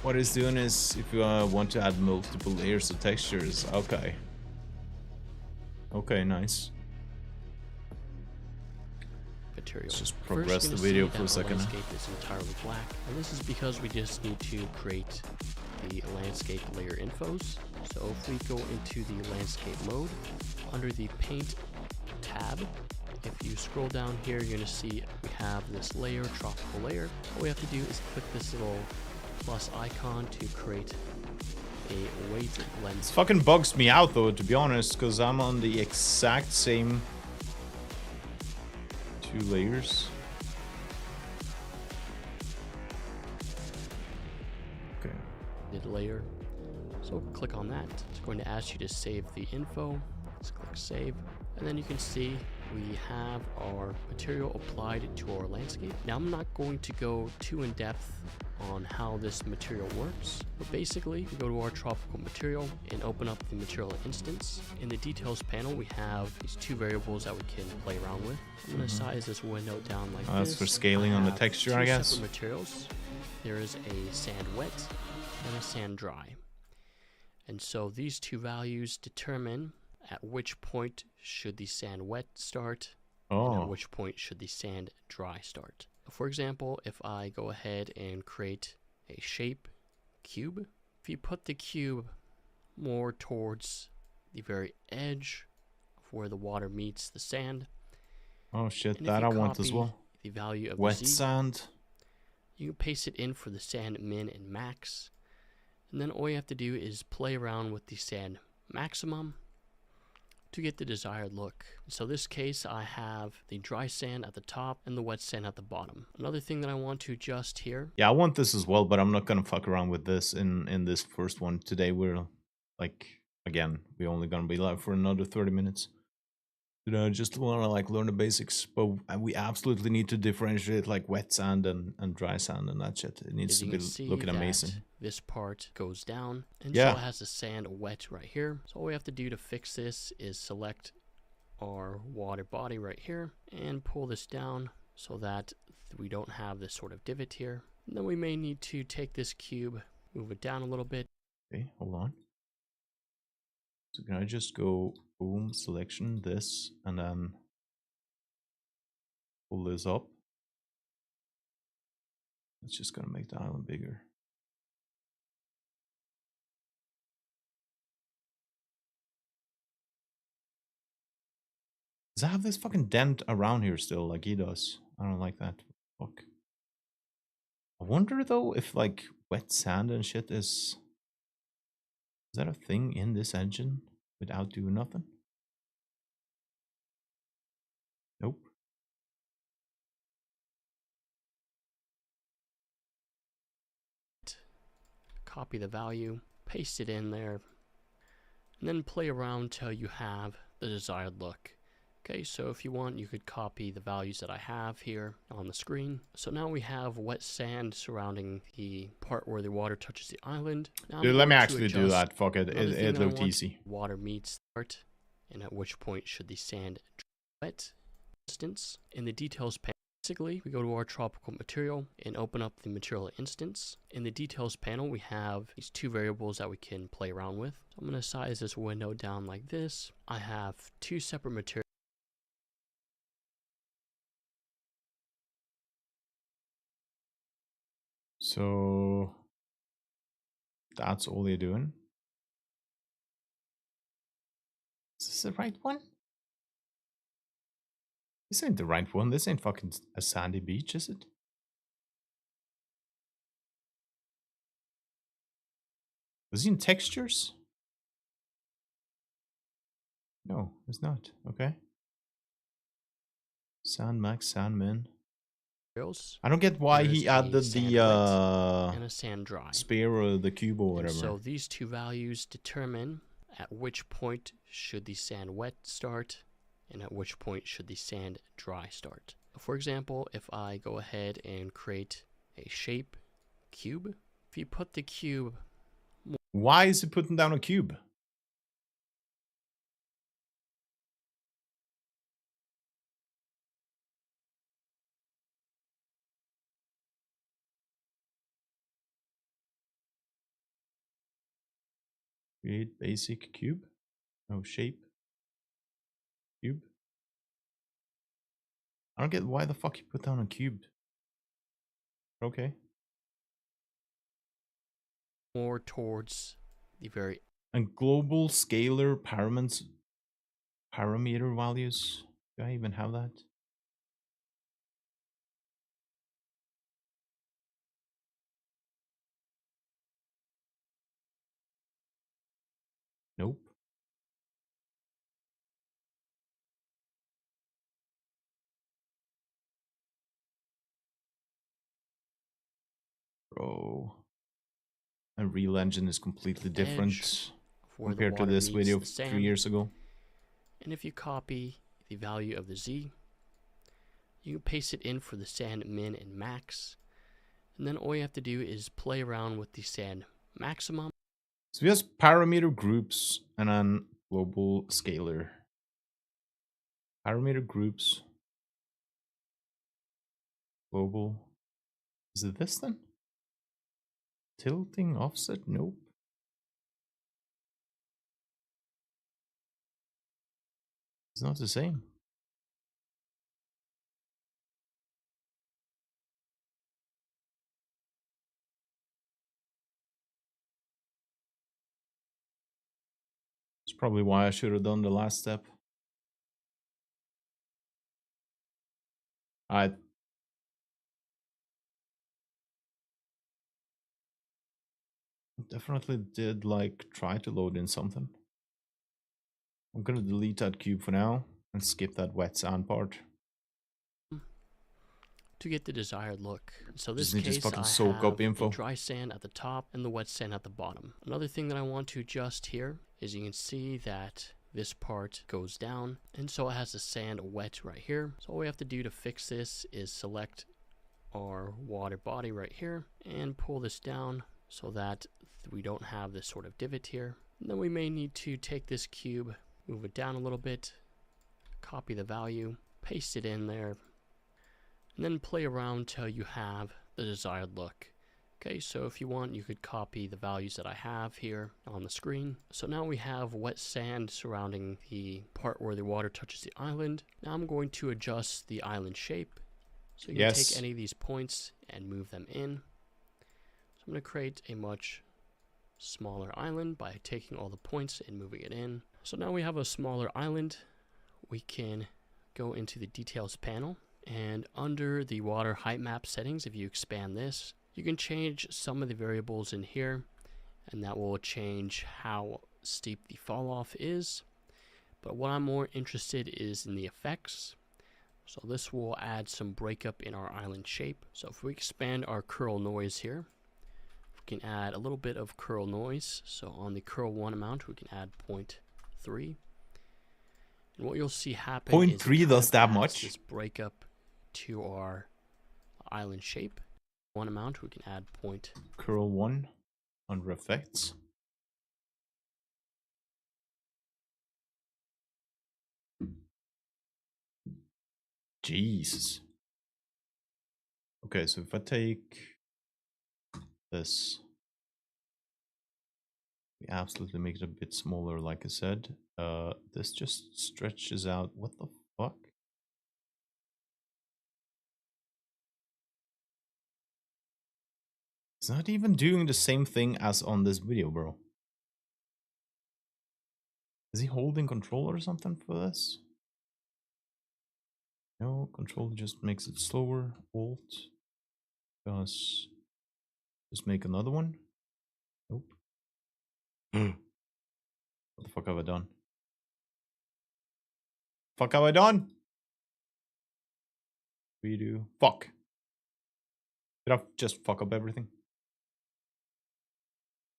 What it's doing is if you want to add multiple layers of textures. Okay. Okay, nice. Material. Let's just progress the video for a second. The landscape is entirely black, and this is because we just need to create the landscape layer infos. So if we go into the landscape mode, under the paint tab, if you scroll down here, you're going to see we have this layer, tropical layer. What we have to do is click this little plus icon to create a weight blend. This fucking bugs me out though, to be honest, because I'm on the exact same 2 layers. Okay. Layer. So click on that. It's going to ask you to save the info. Let's click save. And then you can see we have our material applied to our landscape. Now I'm not going to go too in depth on how this material works, but basically we go to our tropical material and open up the material instance. In the details panel we have these 2 variables that we can play around with. I'm going to size this window down like this. That's for scaling on the have texture, 2 I guess. separate materials. There is a sand wet and a sand dry. And so these 2 values determine at which point should the sand wet start and at which point should the sand dry start. For example, if I go ahead and create a shape cube, if you put the cube more towards the very edge of where the water meets the sand. Oh shit, And that I want as copy well. The value of Wet Z, sand. you can paste it in for the sand min and max. And then all you have to do is play around with the sand maximum to get the desired look. So this case I have the dry sand at the top and the wet sand at the bottom. Another thing that I want to adjust here. Yeah, I want this as well, but I'm not gonna fuck around with this in this first one. Today we're like, again, we're only gonna be live for another 30 minutes. You know, just wanna like learn the basics, but we absolutely need to differentiate like wet sand and dry sand and that shit. It needs to be looking amazing. This part goes down, and Yeah. so it has the sand wet right here. So all we have to do to fix this is select our water body right here and pull this down so that we don't have this sort of divot here. And then we may need to take this cube, move it down a little bit. Okay, hold on. So can I just go boom, selection, this, and then pull this up? It's just gonna make the island bigger. Does it have this fucking dent around here still, like he does? I don't like that. Fuck. I wonder though if like wet sand and shit is that a thing in this engine without doing nothing? Nope. Copy the value, paste it in there, and then play around till you have the desired look. Okay, so if you want, you could copy the values that I have here on the screen. So now we have wet sand surrounding the part where the water touches the island. Now Dude, let me actually do that. Fuck it. It looked easy. Water meets the part, and at which point should the sand dry wet. Instance in the details panel. Basically, we go to our tropical material and open up the material instance. In the details panel, we have these 2 variables that we can play around with. So I'm going to size this window down like this. I have 2 separate materials. So that's all you're doing? Is this the right one? This ain't the right one. This ain't fucking a sandy beach, is it? Was he in textures? No, it's not. Okay. Sand max, sand min. I don't get why he added the and a sand dry. spear or the cube or whatever. And so these 2 values determine at which point should the sand wet start and at which point should the sand dry start. For example, if I go ahead and create a shape cube, if you put the cube... Why is it putting down a cube? Create basic cube. No shape. Cube. I don't get why the fuck you put down a cube. Okay. More towards the very... And global scalar parameter values. Do I even have that? Nope. Bro. And real engine is completely different where the compared to water this meets video the 3 sand. years ago. And if you copy the value of the Z, you can paste it in for the sand min and max. And then all you have to do is play around with the sand maximum. So we have parameter groups and then global scalar. Parameter groups. Global. Is it this then? Tilting offset? Nope. It's not the same. It's probably why I should have done the last step. I definitely did like try to load in something. I'm gonna delete that cube for now and skip that wet sand part. To get the desired look. So Just this need to case fucking I soak up have the info. dry sand at the top and the wet sand at the bottom. Another thing that I want to adjust here is you can see that this part goes down, and so it has the sand wet right here. So all we have to do to fix this is select our water body right here and pull this down so that we don't have this sort of divot here. And then we may need to take this cube, move it down a little bit, copy the value, paste it in there, and then play around till you have the desired look. Okay, so if you want, you could copy the values that I have here on the screen. So now we have wet sand surrounding the part where the water touches the island. Now I'm going to adjust the island shape. So you can take any of these points and move them in. So I'm going to create a much smaller island by taking all the points and moving it in. So now we have a smaller island. We can go into the details panel, and under the water height map settings, if you expand this, you can change some of the variables in here, and that will change how steep the fall off is. But what I'm more interested is in the effects. So this will add some breakup in our island shape. So if we expand our curl noise here, we can add a little bit of curl noise. So on the curl 1 amount, we can add 0.3. And what you'll see happen is 0.3 does that much? This breakup to our island shape. 1 amount, we can add curl 1 under effects. Jesus. Okay, so if I take this, we absolutely make it a bit smaller, like I said. This just stretches out. What the fuck? It's not even doing the same thing as on this video, bro. Is he holding control or something for this? No, control just makes it slower. Alt. Just make another one. Nope. What the fuck have I done? Fuck have I done? Redo. Fuck. Did I just fuck up everything?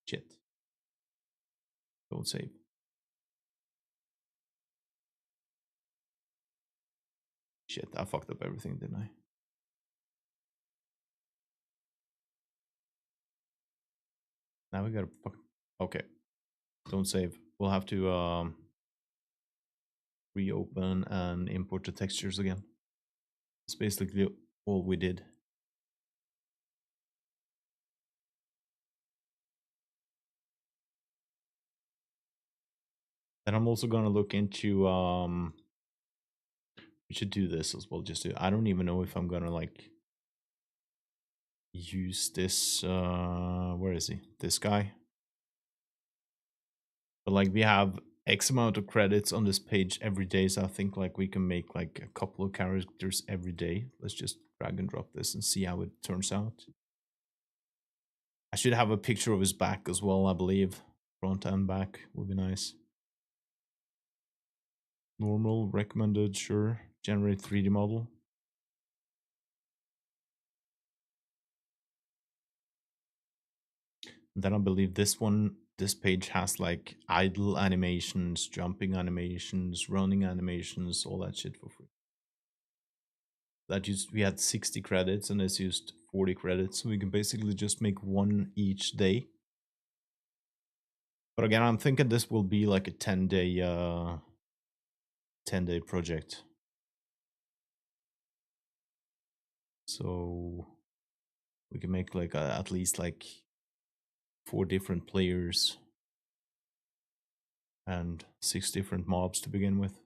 Shit. Don't save. Shit, I fucked up everything, didn't I? Now we gotta fuck. Okay. Don't save. We'll have to reopen and import the textures again. It's basically all we did. And I'm also gonna look into we should do this as well. Just I don't even know if I'm gonna like use this where is he? This guy. But like we have X amount of credits on this page every day, so I think like we can make like a couple of characters every day. Let's just drag and drop this and see how it turns out. I should have a picture of his back as well, I believe. Front and back would be nice. Normal, recommended, sure. Generate 3D model. And then I believe this page has like idle animations, jumping animations, running animations, all that shit for free. We had 60 credits and it's used 40 credits, so we can basically just make one each day. But again, I'm thinking this will be like a 10-day project. So we can make like at least like 4 different players and 6 different mobs to begin with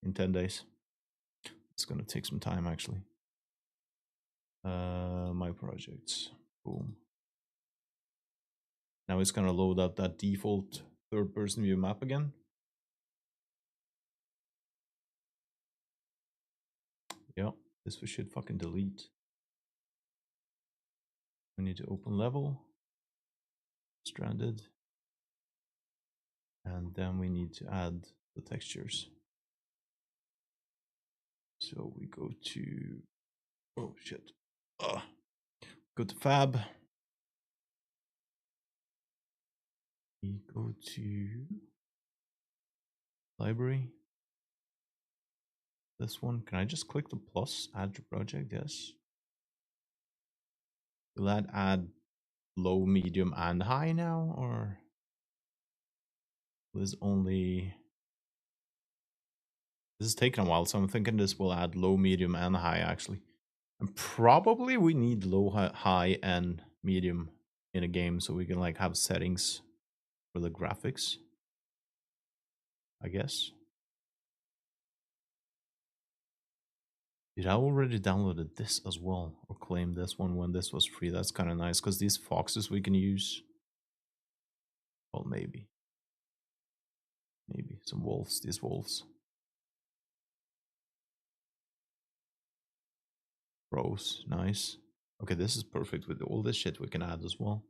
in 10 days. It's gonna take some time actually. My projects, boom. Now it's gonna load up that default third-person view map again. Yeah, this we should fucking delete. We need to open level, stranded, and then we need to add the textures. So we go to, oh shit, go to Fab. We go to library. This one, can I just click the plus, add to project? Yes. Will that add low, medium, and high now, or this only? This is taking a while, so I'm thinking this will add low, medium, and high actually. And probably we need low, high, and medium in a game so we can like have settings for the graphics, I guess. Did I already downloaded this as well, or claimed this one when this was free? That's kind of nice because these foxes we can use. Well, maybe some wolves. These wolves. Rose, nice. Okay, this is perfect with all this shit we can add as well.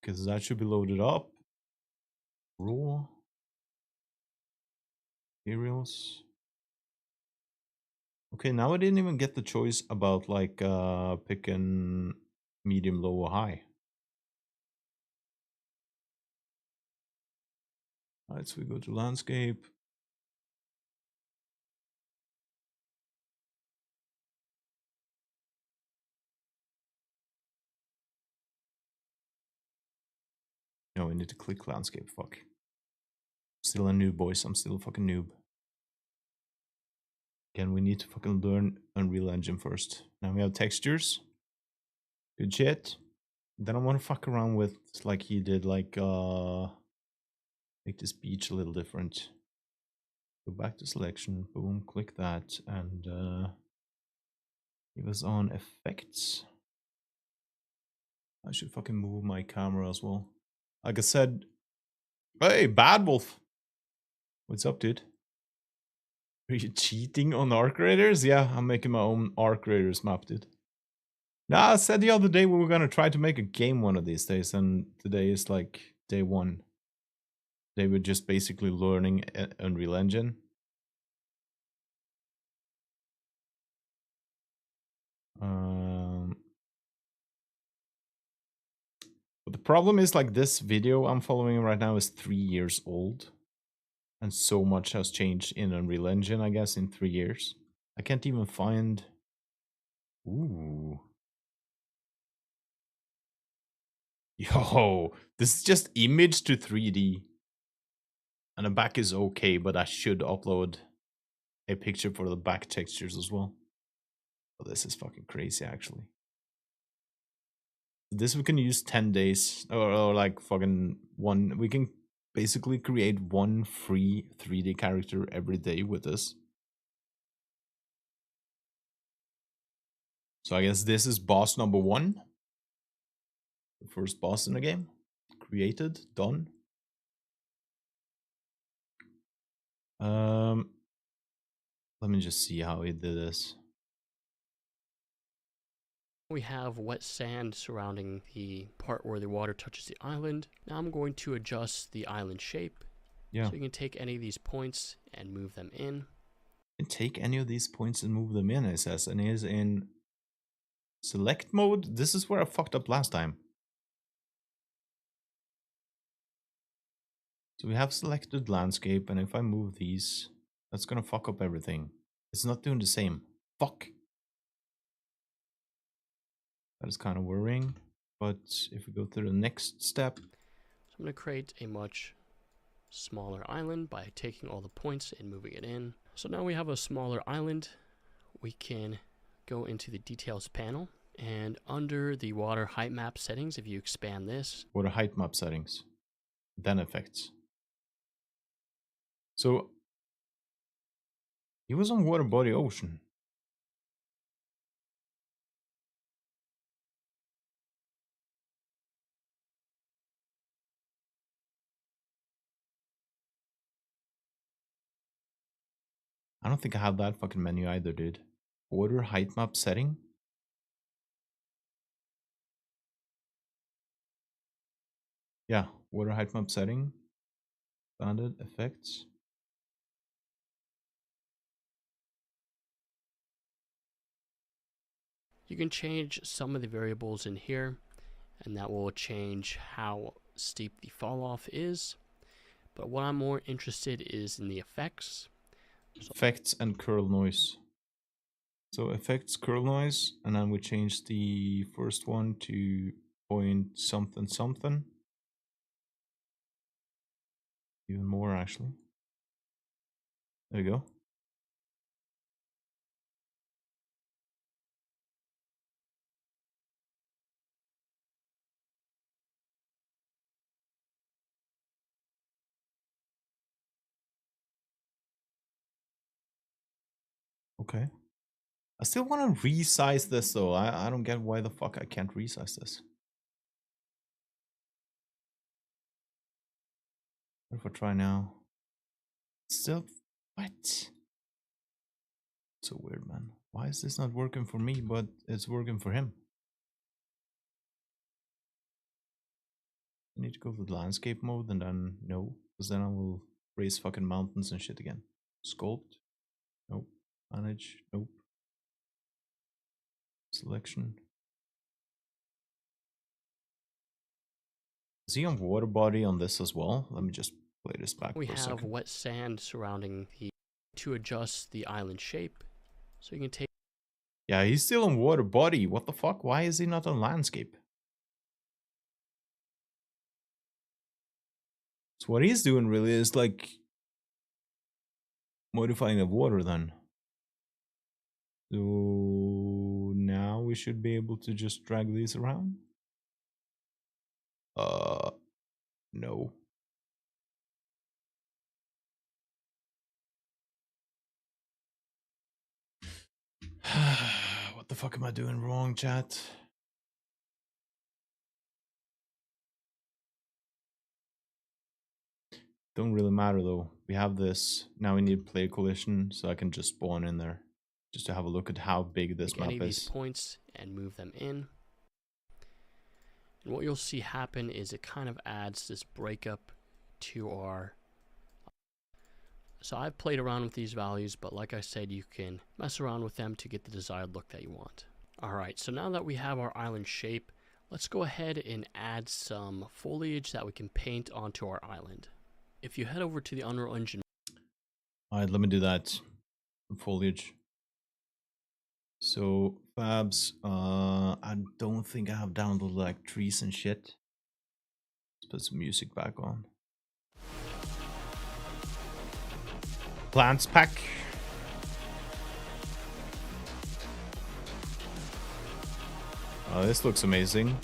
Because that should be loaded up. Raw. Materials. Okay, now I didn't even get the choice about like picking medium, low, or high. Alright, so we go to landscape. No, we need to click landscape, fuck. Still a noob, boys, I'm still a fucking noob. Again, we need to fucking learn Unreal Engine first. Now we have textures. Good shit. Then I want to fuck around with, like he did, like, make this beach a little different. Go back to selection, boom, click that, and it was on effects. I should fucking move my camera as well. Like I said, hey, Bad Wolf. What's up, dude? Are you cheating on Arc Raiders? Yeah, I'm making my own Arc Raiders map, dude. Nah, I said the other day we were gonna try to make a game one of these days, and today is like day one. They were just basically learning Unreal Engine. But the problem is, like, this video I'm following right now is 3 years old. And so much has changed in Unreal Engine, I guess, in 3 years. I can't even find... Ooh. Yo, this is just image to 3D. And the back is okay, but I should upload a picture for the back textures as well. Oh, this is fucking crazy, actually. This we can use 10 days, or like fucking one. We can basically create one free 3D character every day with this. So I guess this is boss number 1. The first boss in the game. Created, done. Let me just see how he did this. We have wet sand surrounding the part where the water touches the island. Now I'm going to adjust the island shape. Yeah. So you can take any of these points and move them in. can take any of these points and move them in, it says, and is in select mode. This is where I fucked up last time. So we have selected landscape, and if I move these, that's gonna fuck up everything. It's not doing the same. Fuck. That is kind of worrying. But if we go to the next step. So I'm going to create a much smaller island by taking all the points and moving it in. So now we have a smaller island. We can go into the details panel, and under the water height map settings, if you expand this. Water height map settings. Then effects. So he was on water body ocean. I don't think I have that fucking menu either, dude. Water height map setting. Yeah, water height map setting. Standard effects. You can change some of the variables in here, and that will change how steep the fall off is. But what I'm more interested is in the effects. Effects and curl noise. So effects, curl noise, and then we change the first one to point something something. Even more actually. There we go. Okay. I still want to resize this though. I don't get why the fuck I can't resize this. What if I try now? Still, what? So weird, man. Why is this not working for me, but it's working for him? I need to go to the landscape mode and then no, because then I will raise fucking mountains and shit again. Sculpt? Nope. Manage? Nope. Selection. Is he on water body on this as well? Let me just play this back We for a have second. wet sand surrounding the to adjust the island shape. So you can take. Yeah, he's still on water body. What the fuck? Why is he not on landscape? So what he's doing really is like modifying the water then. So now we should be able to just drag these around. No. What the fuck am I doing wrong, chat? Don't really matter though. We have this. Now we need player collision, so I can just spawn in there. Just to have a look at how big this Take any map of these is. points and move them in. And what you'll see happen is it kind of adds this breakup to our. So I've played around with these values, but like I said, you can mess around with them to get the desired look that you want. Alright, so now that we have our island shape, let's go ahead and add some foliage that we can paint onto our island. If you head over to the Unreal Engine. Alright, let me do that. Foliage. So Fabs, I don't think I have downloaded like trees and shit. Let's put some music back on. Plants pack. Oh, this looks amazing.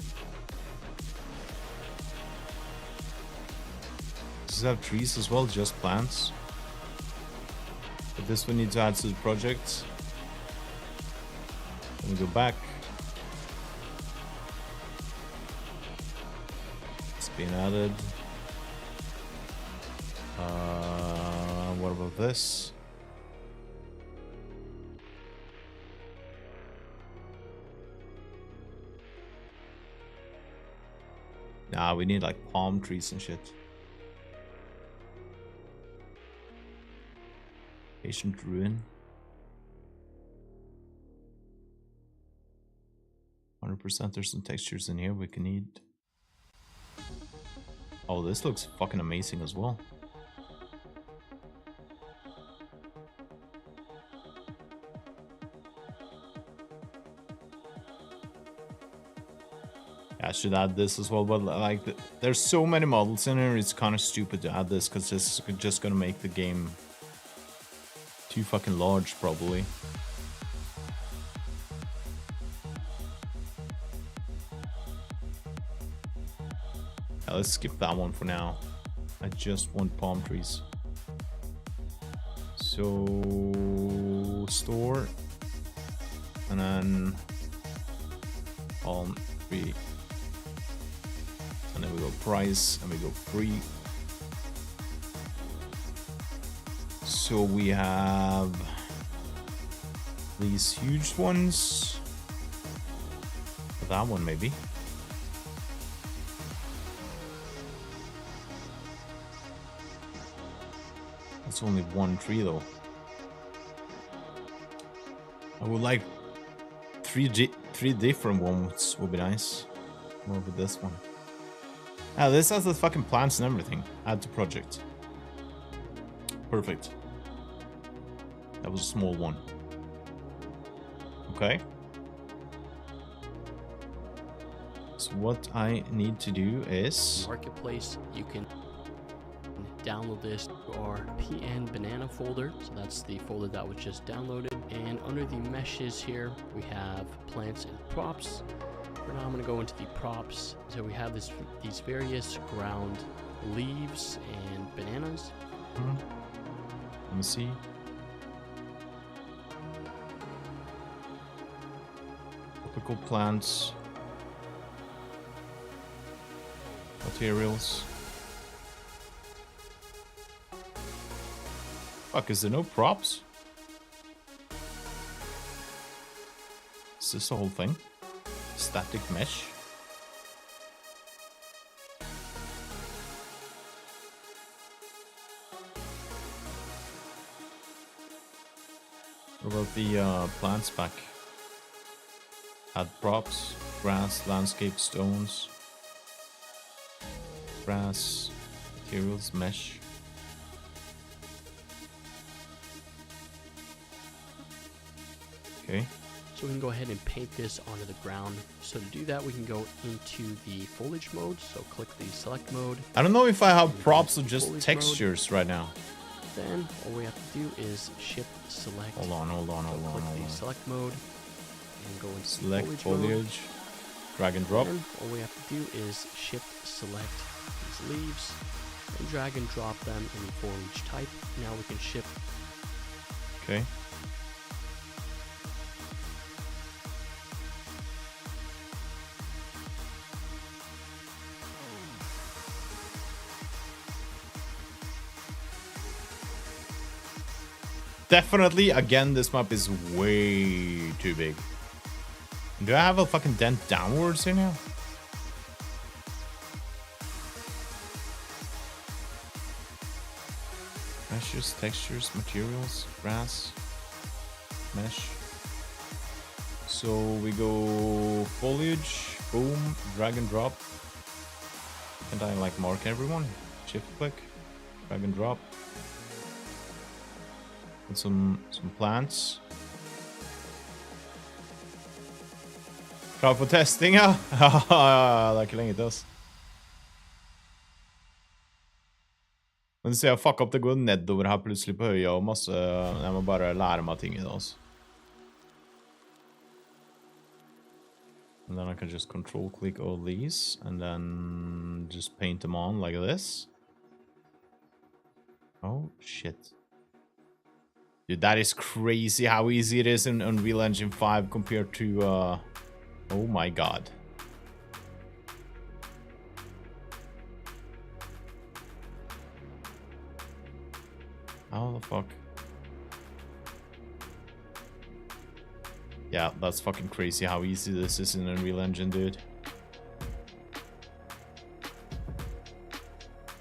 Does it have trees as well? Just plants? But this one needs to add to the project. Let me go back. It's been added. What about this? Nah, we need like palm trees and shit. Ancient ruin. 100%. There's some textures in here we can need. Oh, this looks fucking amazing as well. Yeah, I should add this as well, but like, there's so many models in here, it's kind of stupid to add this, because this is just gonna make the game too fucking large, probably. Yeah, let's skip that one for now. I just want palm trees. So, store, and then palm tree. And then we go price, and we go free. So we have these huge ones. That one maybe. It's only one tree though. I would like three different ones would be nice. More with this one. Ah, this has the fucking plants and everything. Add to project. Perfect. That was a small one. Okay. So what I need to do is... Marketplace, you can download this to our PN banana folder. So that's the folder that was just downloaded. And under the meshes here, we have plants and props. For now, I'm going to go into the props. So we have these various ground leaves and bananas. Let me see. Tropical plants. Materials. Fuck, is there no props? Is this the whole thing? Static mesh? What about the plants pack? Add props, grass, landscape, stones, grass, materials, mesh. Okay. So we can go ahead and paint this onto the ground. So to do that, we can go into the foliage mode. So click the select mode. I don't know if I have props or just textures right now. Then all we have to do is shift select. Hold on. Click the select mode and go into Select foliage mode. foliage. Drag and drop. Then all we have to do is shift select these leaves and drag and drop them in the foliage type. Now we can shift. Okay. Definitely, again, this map is way too big. Do I have a fucking dent downwards here now? Meshes, textures, materials, grass, mesh. So we go foliage, boom, drag and drop. And I like mark everyone. Shift click, drag and drop. And some plants. Klar for testing, ja. Det er ikke lenge til, ass. Men du ser jeg fuck up, det går nedover her plutselig på høya og masse. Jeg må bare lære meg ting i det, altså. And then I can just control click all these and then just paint them on like this. Oh, shit. Dude, that is crazy how easy it is in Unreal Engine 5 compared to, oh my god. How the fuck? Yeah, that's fucking crazy how easy this is in Unreal Engine, dude.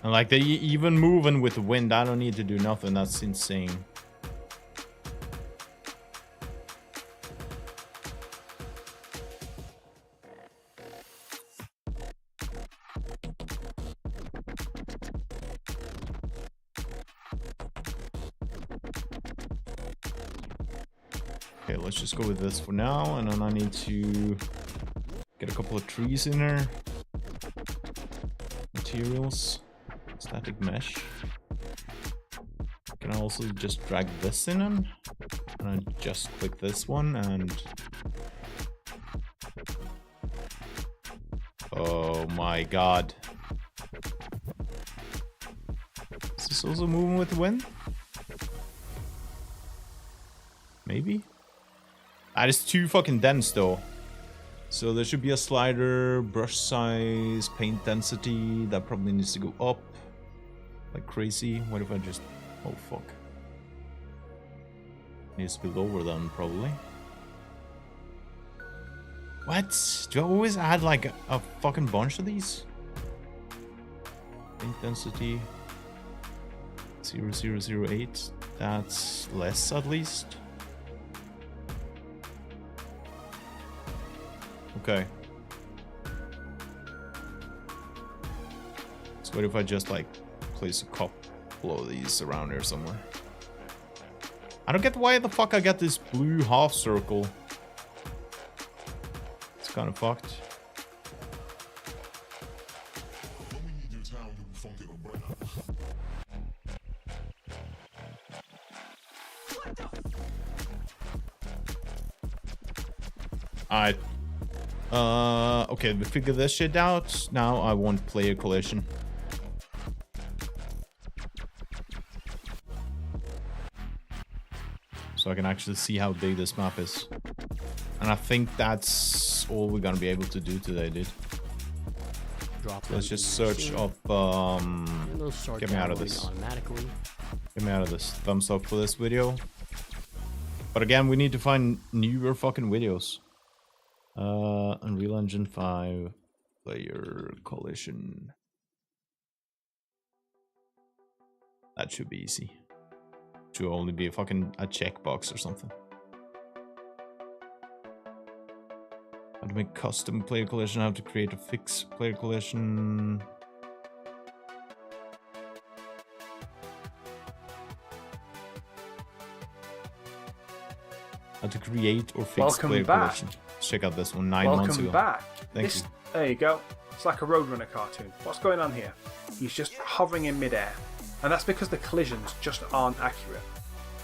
And like, they even moving with the wind, I don't need to do nothing, that's insane. Okay, let's just go with this for now, and then I need to get a couple of trees in there. Materials. Static mesh. Can I also just drag this in? And I just click this one and... Oh my god. Is this also moving with the wind? Maybe? That is too fucking dense though. So there should be a slider, brush size, paint density. That probably needs to go up like crazy. What if I just... Oh fuck. Needs to be lower then probably. What? Do I always add like a fucking bunch of these? Paint density 0008. That's less at least. Okay. So what if I just like place a couple of these around here somewhere? I don't get why the fuck I got this blue half circle. It's kind of fucked. Alright. Okay, we figured this shit out. Now I want player collision. So I can actually see how big this map is. And I think that's all we're gonna be able to do today, dude. So let's just search up, get me out of this. Get me out of this. Thumbs up for this video. But again, we need to find newer fucking videos. Unreal Engine 5 player collision. That should be easy. Should only be a fucking checkbox or something. How to make custom player collision, how to create a fixed player collision. How to create or fix player collision. Let's check out this one 9 months ago. Welcome back. Thank you. There you go. It's like a Roadrunner cartoon. What's going on here? He's just hovering in midair. And that's because the collisions just aren't accurate.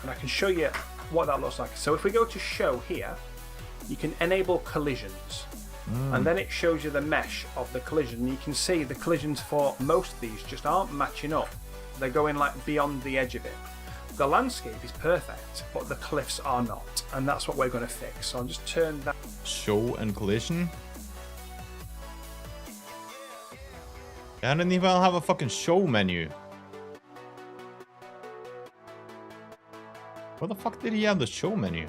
And I can show you what that looks like. So if we go to show here, you can enable collisions. And then it shows you the mesh of the collision. And you can see the collisions for most of these just aren't matching up. They're going like beyond the edge of it. The landscape is perfect, but the cliffs are not. And that's what we're going to fix. So I'll just turn that. Show and collision. I didn't even have a fucking show menu. Where the fuck did he have the show menu?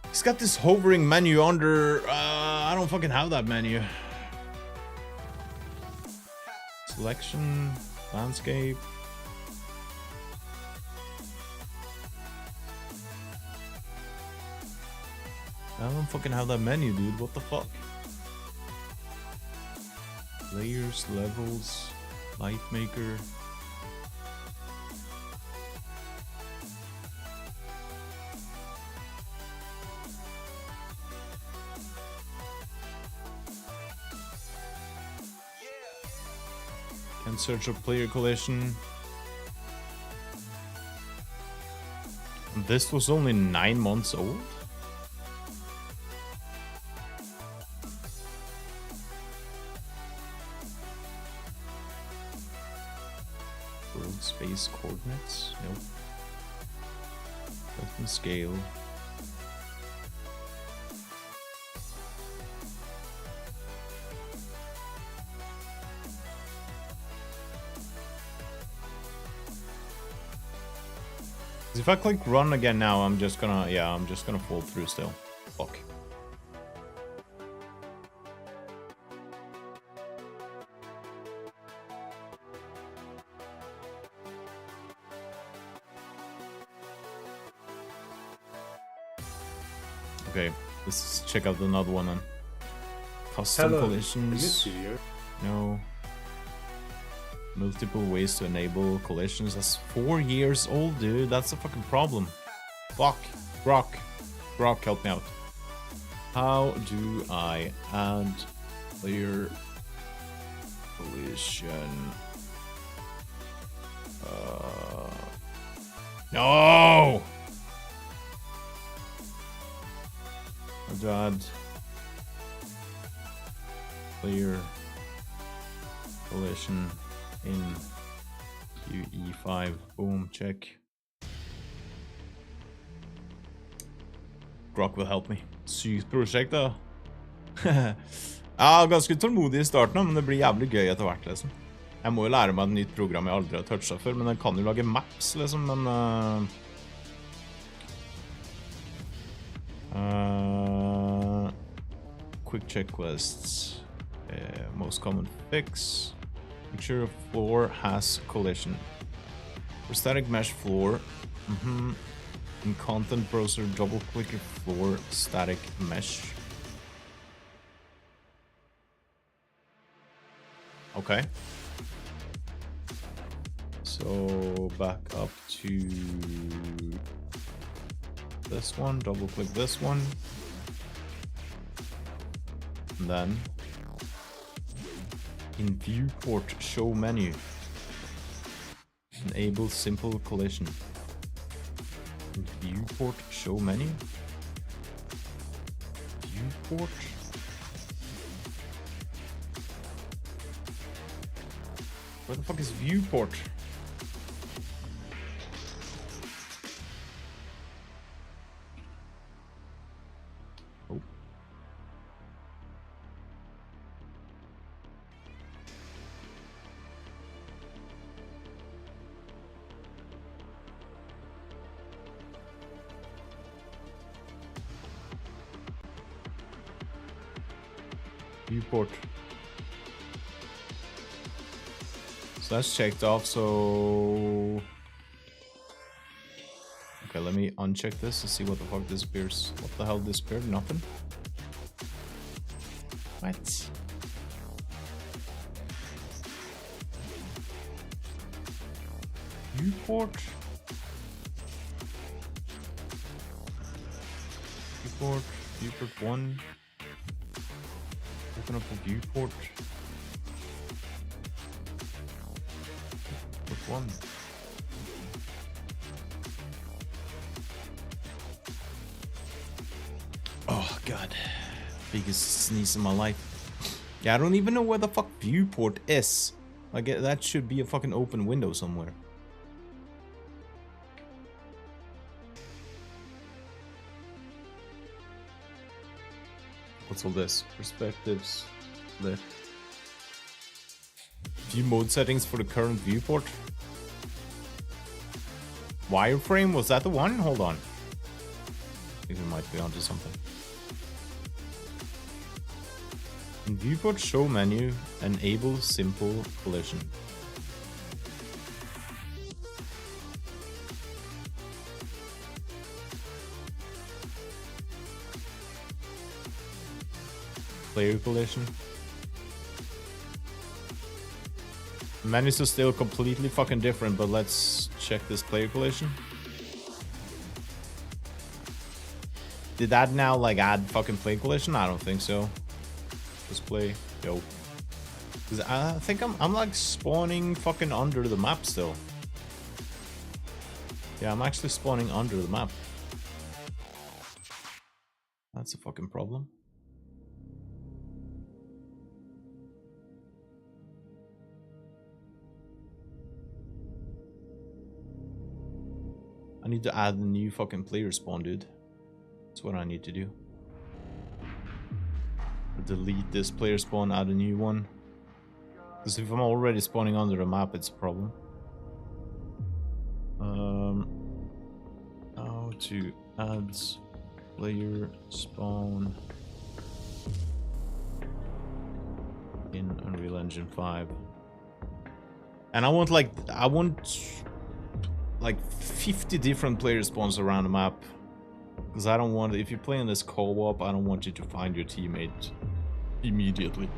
He's got this hovering menu under... I don't fucking have that menu. Selection, landscape. I don't fucking have that menu, dude. What the fuck? Layers, levels, light maker. Can search up player collision. This was only 9 months old. World space coordinates? Nope. Doesn't scale. If I click run again now, I'm just gonna fall through still. Fuck. Okay, let's check out another one then. Custom Hello. collisions. No. Multiple ways to enable collisions. That's 4 years old, dude. That's a fucking problem. Fuck. Grok. Grok, help me out. How do I add player collision? No! How do I add player collision in UE5? Boom, check. Grok will help me. Sykt prosjekt, da. Ja, ganske tålmodig I starten, men det blir jævlig gøy etter hvert, liksom. Jeg må jo lære meg et nytt program jeg aldri har touchet før, men jeg kan jo lage maps, liksom, men... quick checklists. Most common fix. Make sure a floor has collision. For static mesh floor, in content browser, double-click a floor static mesh. Okay. So back up to this one, double-click this one, and then in viewport show menu, enable simple collision. In viewport show menu. Viewport. Where the fuck is viewport? Oh. Viewport. So that's checked off, so... Okay, let me uncheck this and see what the fuck disappears. What the hell disappeared? Nothing? What? Viewport? Viewport, viewport 1. Open up the viewport. Which one? Oh god. Biggest sneeze in my life. Yeah, I don't even know where the fuck viewport is. Like, that should be a fucking open window somewhere. What's all this? Perspectives. Left. View mode settings for the current viewport. Wireframe, was that the one? Hold on. I think we might be onto something. In viewport show menu, enable simple collision. Player collision. Menus are still completely fucking different, but let's check this player collision. Did that now like add fucking player collision? I don't think so. Just play. Yo. 'Cause I think I'm like spawning fucking under the map still. Yeah, I'm actually spawning under the map. That's a fucking problem. I need to add a new fucking player spawn, dude. That's what I need to do. Delete this player spawn, add a new one. Because if I'm already spawning under the map, it's a problem. How to add player spawn in Unreal Engine 5. And I want like 50 different player spawns around the map. Because I don't want, if you're playing this co-op, I don't want you to find your teammate immediately.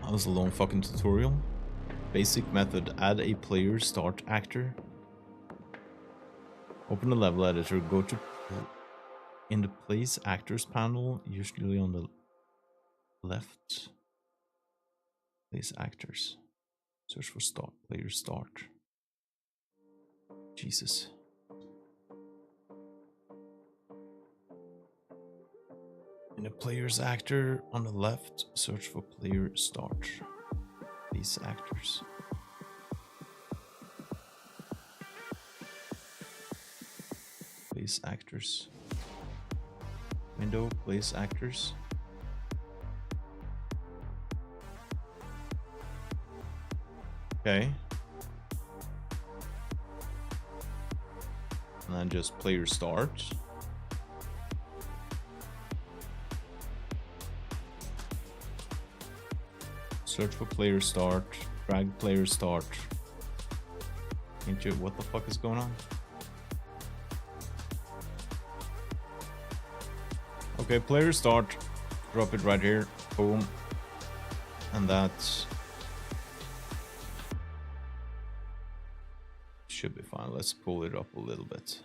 That was a long fucking tutorial. Basic method, add a player start actor. Open the level editor, go to in the place actors panel, usually on the left. Place actors. Search for start, player start. Jesus. In the player's actor on the left, search for player start. These actors. Place actors. Window, place actors. Okay. And then just player start. Search for player start. Drag player start. Into what the fuck is going on? Okay, player start. Drop it right here. Boom. And that should be fine. Let's pull it up a little bit.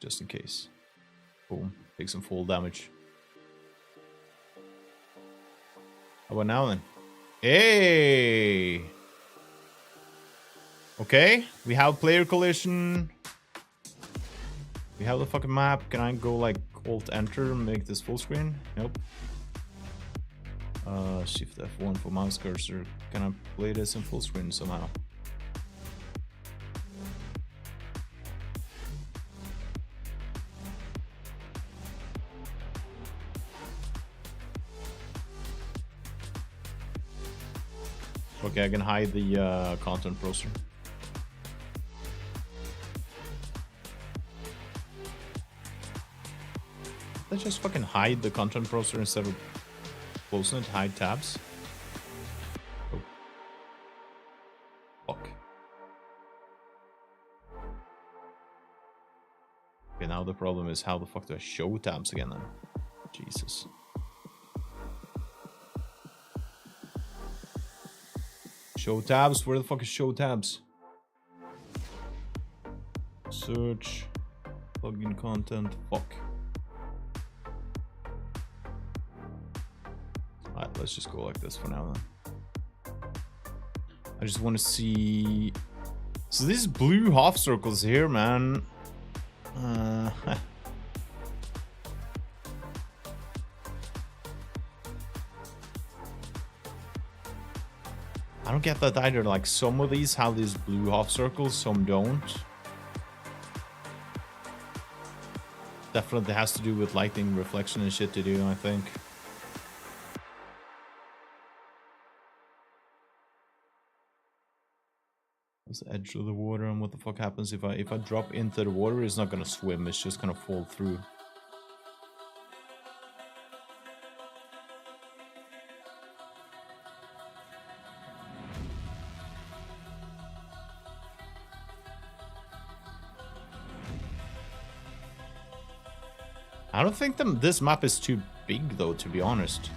Just in case. Boom. Take some fall damage. How about now then? Hey! Okay, we have player collision. We have the fucking map. Can I go like Alt Enter and make this full screen? Nope. Shift F1 for mouse cursor. Can I play this in full screen somehow? Okay, I can hide the content browser. Let's just fucking hide the content browser instead of closing it. Hide tabs. Oh. Fuck. Okay, now the problem is how the fuck do I show tabs again then? Jesus. Show tabs? Where the fuck is show tabs? Search. Plugin content. Fuck. Alright, let's just go like this for now then. I just want to see... So these blue half circles here, man. I don't get that either. Like, some of these have these blue half circles, some don't. Definitely has to do with lighting, reflection and shit to do, I think. That's the edge of the water, and what the fuck happens if I drop into the water? It's not gonna swim, it's just gonna fall through. I don't think this map is too big though, to be honest.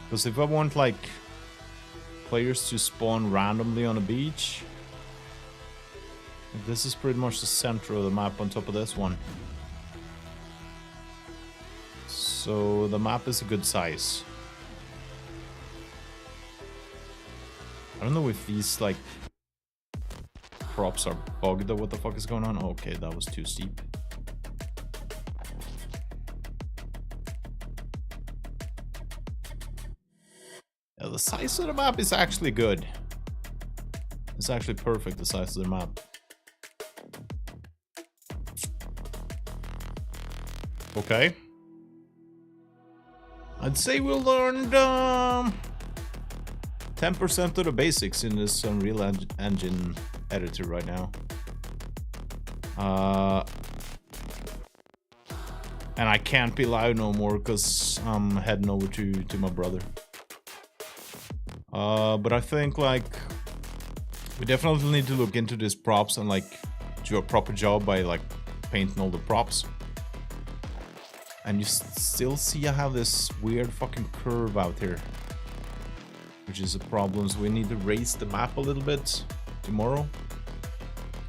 Because if I want like players to spawn randomly on a beach, this is pretty much the center of the map on top of this one. So the map is a good size. I don't know if these like props are bugged or what the fuck is going on. Okay, that was too steep. Yeah, the size of the map is actually good. It's actually perfect, the size of the map. Okay. I'd say we learned 10% of the basics in this Unreal Engine editor right now. And I can't be live no more because I'm heading over to my brother. But I think like we definitely need to look into these props and like do a proper job by like painting all the props. And you still see I have this weird fucking curve out here, which is a problem. So we need to raise the map a little bit tomorrow.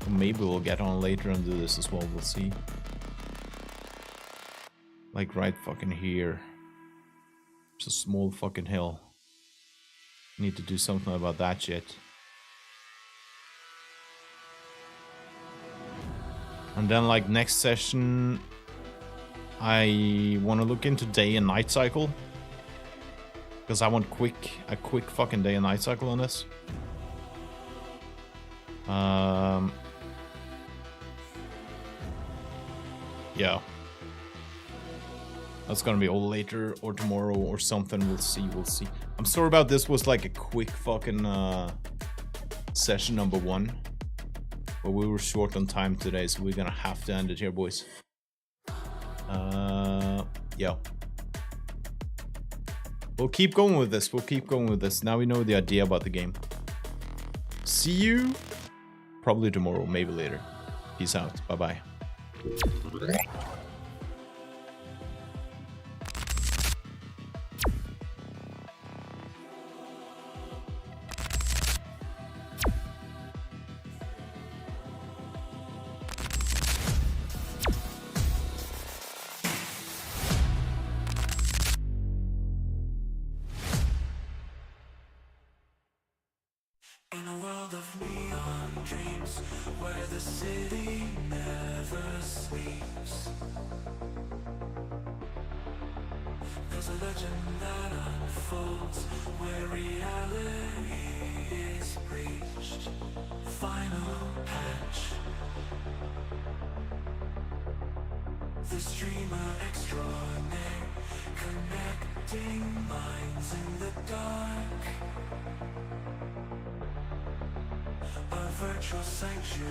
Or maybe we'll get on later and do this as well, we'll see. Like right fucking here. It's a small fucking hill. Need to do something about that shit. And then like next session, I want to look into day and night cycle. Because I want a quick fucking day and night cycle on this. Yeah. That's gonna be all later or tomorrow or something. We'll see. I'm sorry about this. Was like a quick fucking session number 1. But we were short on time today, so we're gonna have to end it here, boys. Yeah. We'll keep going with this. Now we know the idea about the game. See you probably tomorrow, maybe later. Peace out. Bye-bye. In a world of neon dreams, where the city never sleeps, there's a legend that unfolds, where reality is breached. Final patch. The streamer extraordinaire, connecting minds in the dark. A virtual sanctuary.